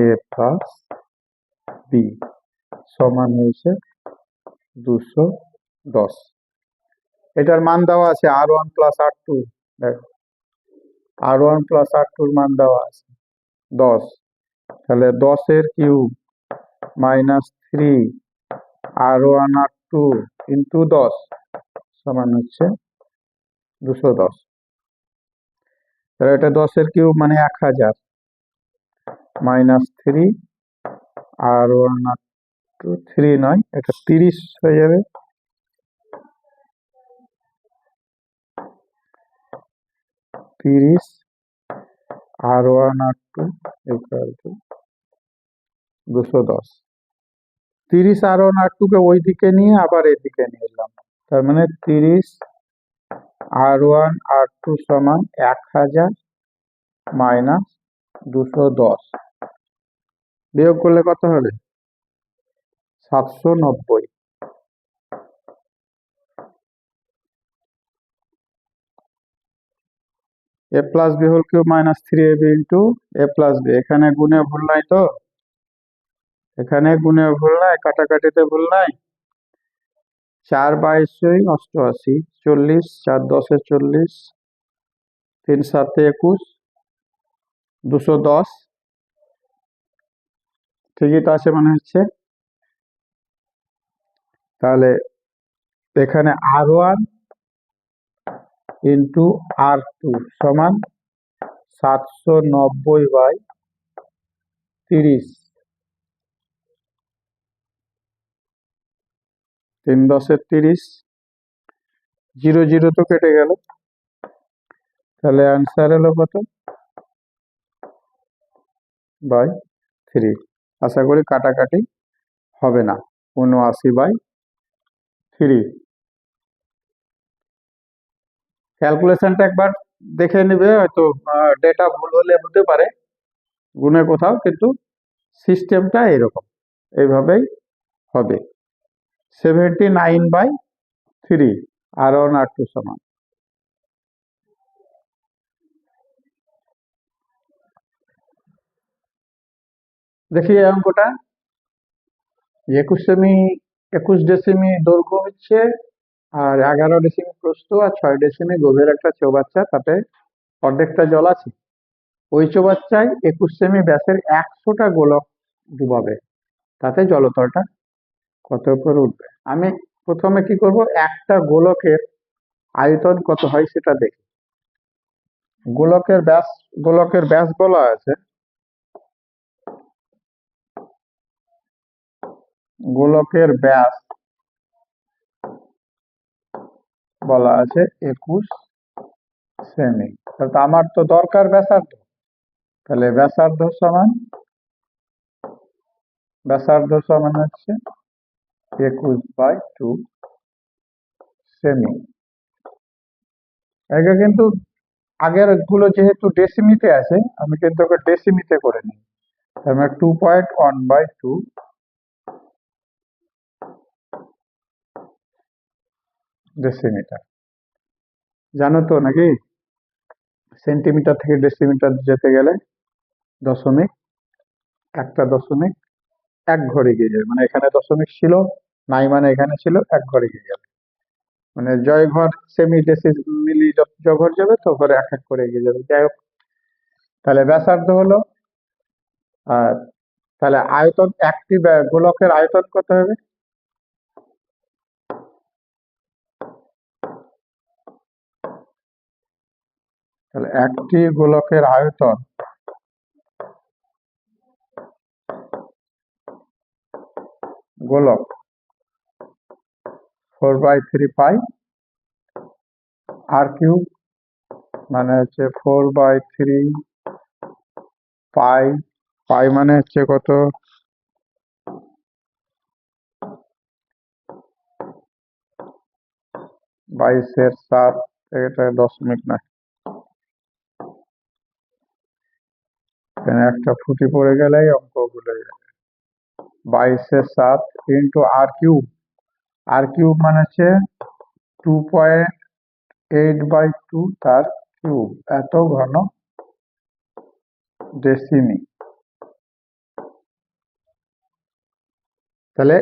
A plus B সমান হয়েছে 210। এটার মান দেওয়া আছে R1 প্লাস R2, দেখো R1 প্লাস R2 মান দেওয়া আছে 10, তাহলে 10 cube minus 3 R1 R2 into 10 সমান হচ্ছে 210। তাহলে এটা 10 কিউব মানে 1000 মাইনাস 3 R1 R2, 3 নয় এটা 30 হয়ে যাবে, 30 R1 R2 equal to 210। 30 R1 R2 কে ওই দিকে নিয়ে আবার এদিকে নিয়ে এলাম, তার মানে 30 R1 R2 সমান 1000 মাইনাস 210, বিয়োগ করলে কত হবে? 790। a plus b whole cube minus 3ab into a plus b. এখানে গুণে ভুল নাই তো? এখানে গুণে ভুল নাই, কাটাকাটিতে ভুল নাই। 4 22 88, 40, 4 10 40, 3 7 21, 210, ঠিকই তো আছে মনে হচ্ছে। তাহলে এখানে R1 ইন্টু R2 সমান 790/30, 3 10 30, 0 0 তো কেটে গেল, তাহলে অ্যান্সার হলো কত? বাই 3। আশা করি কাটাকাটি হবে না। 79/3। ক্যালকুলেশনটা একবার দেখে নেবে, হয়তো ডেটা ভুল হলে হতে পারে গুণে কোথাও, কিন্তু সিস্টেমটা এরকম, এইভাবেই হবে। 79/3 R1 R2 সমান। দেখি এই অঙ্কটা, 21 ডেসিমি দৈর্ঘ্য হচ্ছে, আর 11 ডেসিমি প্রস্থ, আর 6 ডেসিমি গভীর একটা চৌবাচ্চা, তাতে অর্ধেকটা জল আছে। ওই চৌবাচ্চায় 21 সেমি ব্যাসের 100টা গোলক ডুবাবে, তাতে জলতলটা কত উপরে উঠবে। আমি প্রথমে কি করব, একটা গোলকের আয়তন কত হয় সেটা দেখি। গোলকের ব্যাস বলা আছে, গোলকের ব্যাস বলা আছে 21 সেমি। তাহলে আমার তো দরকার ব্যাসার্ধ, তাহলে ব্যাসার্ধ সমান হচ্ছে 21/2 সেমি। এটা কিন্তু আগের গুলো যেহেতু ডেসিমিতে আছে, আমি কিন্তু ওকে ডেসিমিতে করে নিই। তার মানে 2.1/2 ডেসিমিটার। জানো তো নাকি, সেন্টিমিটার থেকে ডেসিমিটার যেতে গেলে একটা দশমিক 1 ঘর এগিয়ে যাবে। মানে এখানে দশমিক ছিল নাই, মানে এখানে ছিল 1 ঘর এগিয়ে যাবে। মানে জয় ঘর সেমি ডেসি মিলি ঘর যাবে, তো ঘরে 1 1 করে এগিয়ে যাবে। যাই হোক, তাহলে ব্যাসার্ধ হলো, আর তাহলে আয়তন, একটি গোলকের আয়তন কত হবে? তাহলে একটি গোলকের আয়তন গোলক 4/3 পাই আর কিউব, মানে হচ্ছে 4/3 পাই। পাই মানে হচ্ছে কত? 22/7, এটা দশমিক না, একটা ফুটি পড়ে গেলেই অঙ্ক ভুলে যাবে। 22/7 ইন্টু আর কিউব মানে হচ্ছে 2.8/2 তার কিউব, এত ঘন ডেসিমি। তাহলে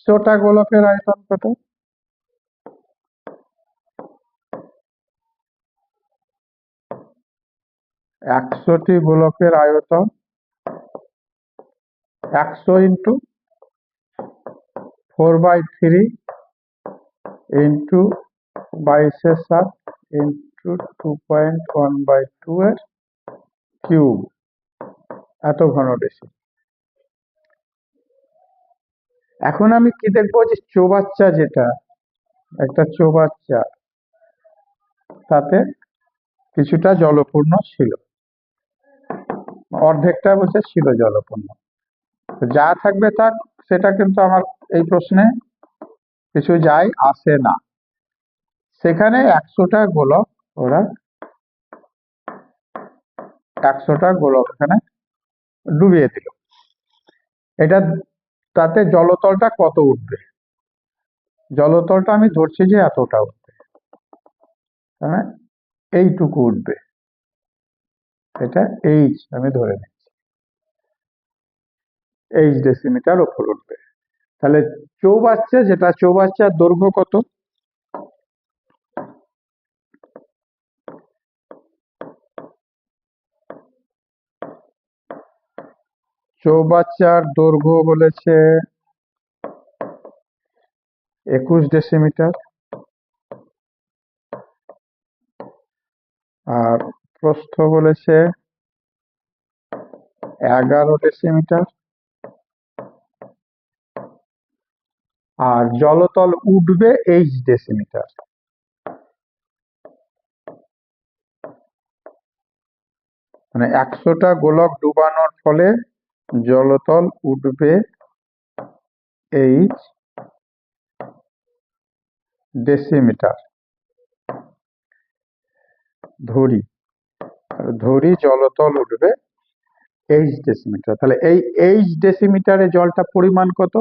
100টা গোলকের আয়তন কত? 100টি গোলকের আয়তন 100 ইন্টু 4/3 ইন্টু 22/7 ইন্টু 2.1/2 এর কিউব, এত ঘন ডেসি। এখন আমি কি দেখবো, যে চৌবাচ্চা, যেটা একটা চৌবাচ্চা, তাতে কিছুটা জলপূর্ণ ছিল, অর্ধেকটা বলছে ছিল জলপূর্ণ। যা থাকবে তা সেটা কিন্তু আমার এই প্রশ্নে কিছু যায় আসে না। সেখানে 100টা গোলক ওরা 100টা গোলক এখানে ডুবিয়ে দিল। এটা তাতে জলতলটা কত উঠবে? জলতলটা আমি ধরছি যে এতটা উঠবে, হ্যাঁ এইটুকু উঠবে, এটা এইচ আমি ধরে নিচ্ছি, এইচ ডেসিমিটার উপর উঠবে। তাহলে চৌবাচ্চা, যেটা চৌবাচ্চার দৈর্ঘ্য কত? চৌবাচ্চার দৈর্ঘ্য বলেছে 21 ডেসিমিটার, আর প্রস্থ বলেছে 11 ডেসিমিটার, আর জলতল উঠবে এইচ ডেসিমিটার। মানে 100টা গোলক ডুবানোর ফলে জলতল উঠবে এইচ ডেসিমিটার। ধরি জলতল উঠবে এইচ ডেসিমিটার। তাহলে এই এইচ ডেসিমিটারে জলটা পরিমাণ কত?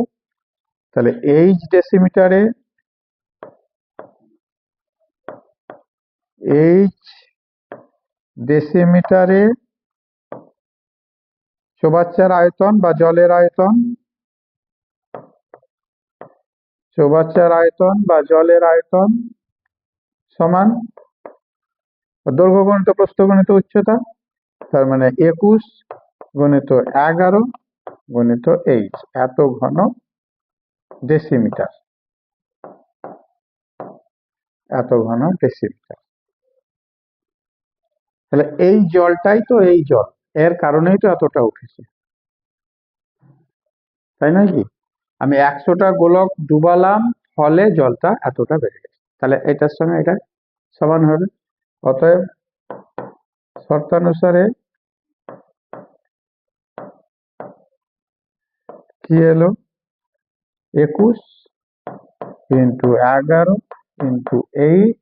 তাহলে এইচ ডেসিমিটারে চৌবাচ্চার আয়তন বা জলের আয়তন, সমান দৈর্ঘ্য গণিত প্রস্থ গণিত উচ্চতা, তার মানে 21 গুণিত 11 গুণিত এইচ, এত ঘন ডেসিমিটার, তাহলে এই জলটাই তো এই জল, এর কারণেই তো এতটা উঠেছে, তাই নয় কি? আমি 100টা গোলক ডুবালাম, ফলে জলটা এতটা বেড়ে গেছে। তাহলে এটার সঙ্গে এটা সমান হবে। অতএব শর্তানুসারে কি এলো? 21 ইন্টু 11 ইন্টু 8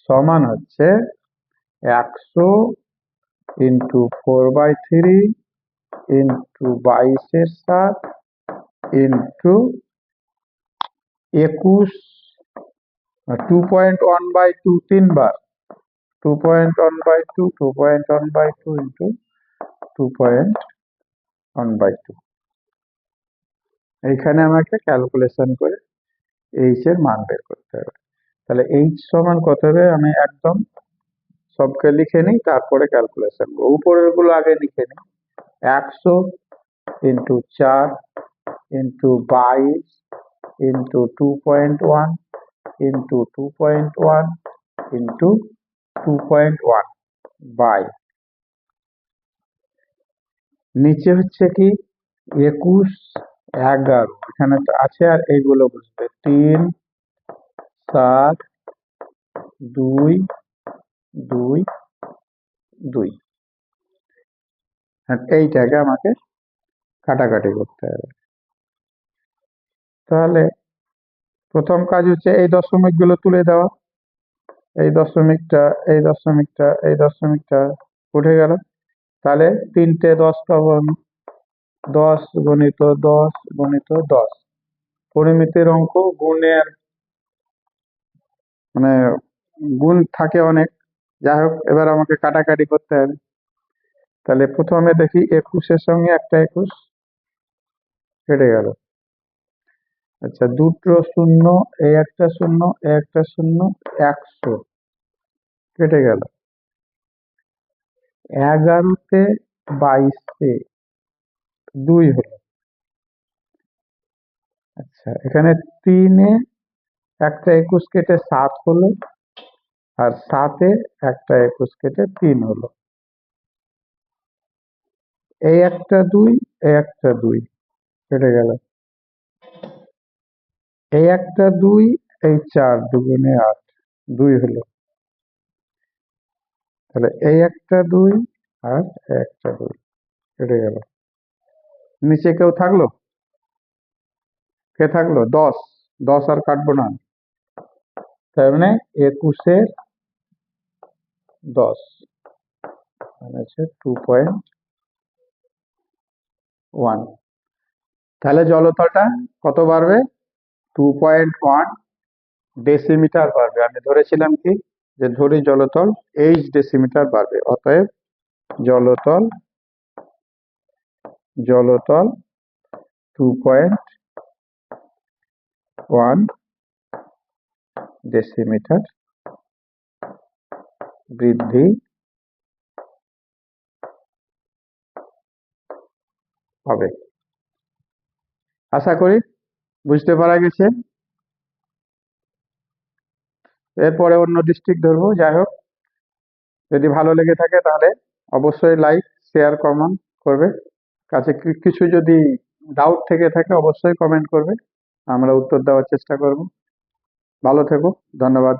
সমান হচ্ছে 100 ইন্টু 4/3 ইন্টু 22/7 ইন্টু 21, 2.1/2 তিনবার, 2.1/2 2.1/2 ইন্টু 2.1/2। এইখানে আমাকে ক্যালকুলেশন করে এইচ এর মান বের করতে হবে। তাহলে এইচ সমান কত হবে? আমি একদম সবকে লিখে নিই, তারপরে ক্যালকুলেশন করব। উপরের গুলো আগে লিখে নিই। 100 into 4 into 22 into 2.1 into 2.1 into 2.1 by নিচে হচ্ছে কি 21 11, এখানে তো আছে, আর এইগুলো বুঝবে 3 7 2 2 2, আর এইটাকে আমাকে কাটাকাটি করতে হবে। তাহলে প্রথম কাজ হচ্ছে এই দশমিক গুলো তুলে দেওয়া। এই দশমিকটা, এই দশমিকটা, এই দশমিকটা উঠে গেল। তাহলে 3টে 10 পাবো আমি, 10 গুণিত 10 গুণিত 10। পরিমিতির অঙ্ক, গুণের মানে গুণ থাকে অনেক। যাই হোক, এবার আমাকে কাটাকাটি করতে হবে। তাহলে প্রথমে দেখি 21-এর সঙ্গে একটা 21 কেটে গেল। আচ্ছা, দুটো শূন্য, এই একটা শূন্য, এই একটা শূন্য, 100 কেটে গেল। 11-তে 22-এ 2 হলো। আচ্ছা, এখানে 3-এ একটা 21 কেটে 7 হলো, আর 7-এ একটা 21 কেটে 3 হলো। এই একটা 2, এই একটা 2 কেটে গেল। এই একটা 2, এই 4 দুগুণে 8, 2 হলো। তাহলে এই একটা 2 আর একটা 2 কেটে গেল। নিচে কেউ থাকলো? কে থাকলো 10, 10 আর কাটবো না, তার মানে 21/10 মানে হচ্ছে 2.1। তাহলে জলতলটা কত বাড়বে? 2.1 ডেসিমিটার বাড়বে। আমি ধরেছিলাম কি, যে ধরি জলতল h ডেসিমিটার বাড়বে, অতএব জলতল 2.1 ডেসিমিটার বৃদ্ধি হবে। আশা করি বুঝতে পারা গেছে। এরপরে অন্য ডিস্ট্রিক্ট ধরবো। যাই হোক, যদি ভালো লেগে থাকে তাহলে অবশ্যই লাইক, শেয়ার, কমেন্ট করবে। কাছে কিছু যদি ডাউট থেকে থাকে অবশ্যই কমেন্ট করবে, আমরা উত্তর দেওয়ার চেষ্টা করব। ভালো থেকো, ধন্যবাদ।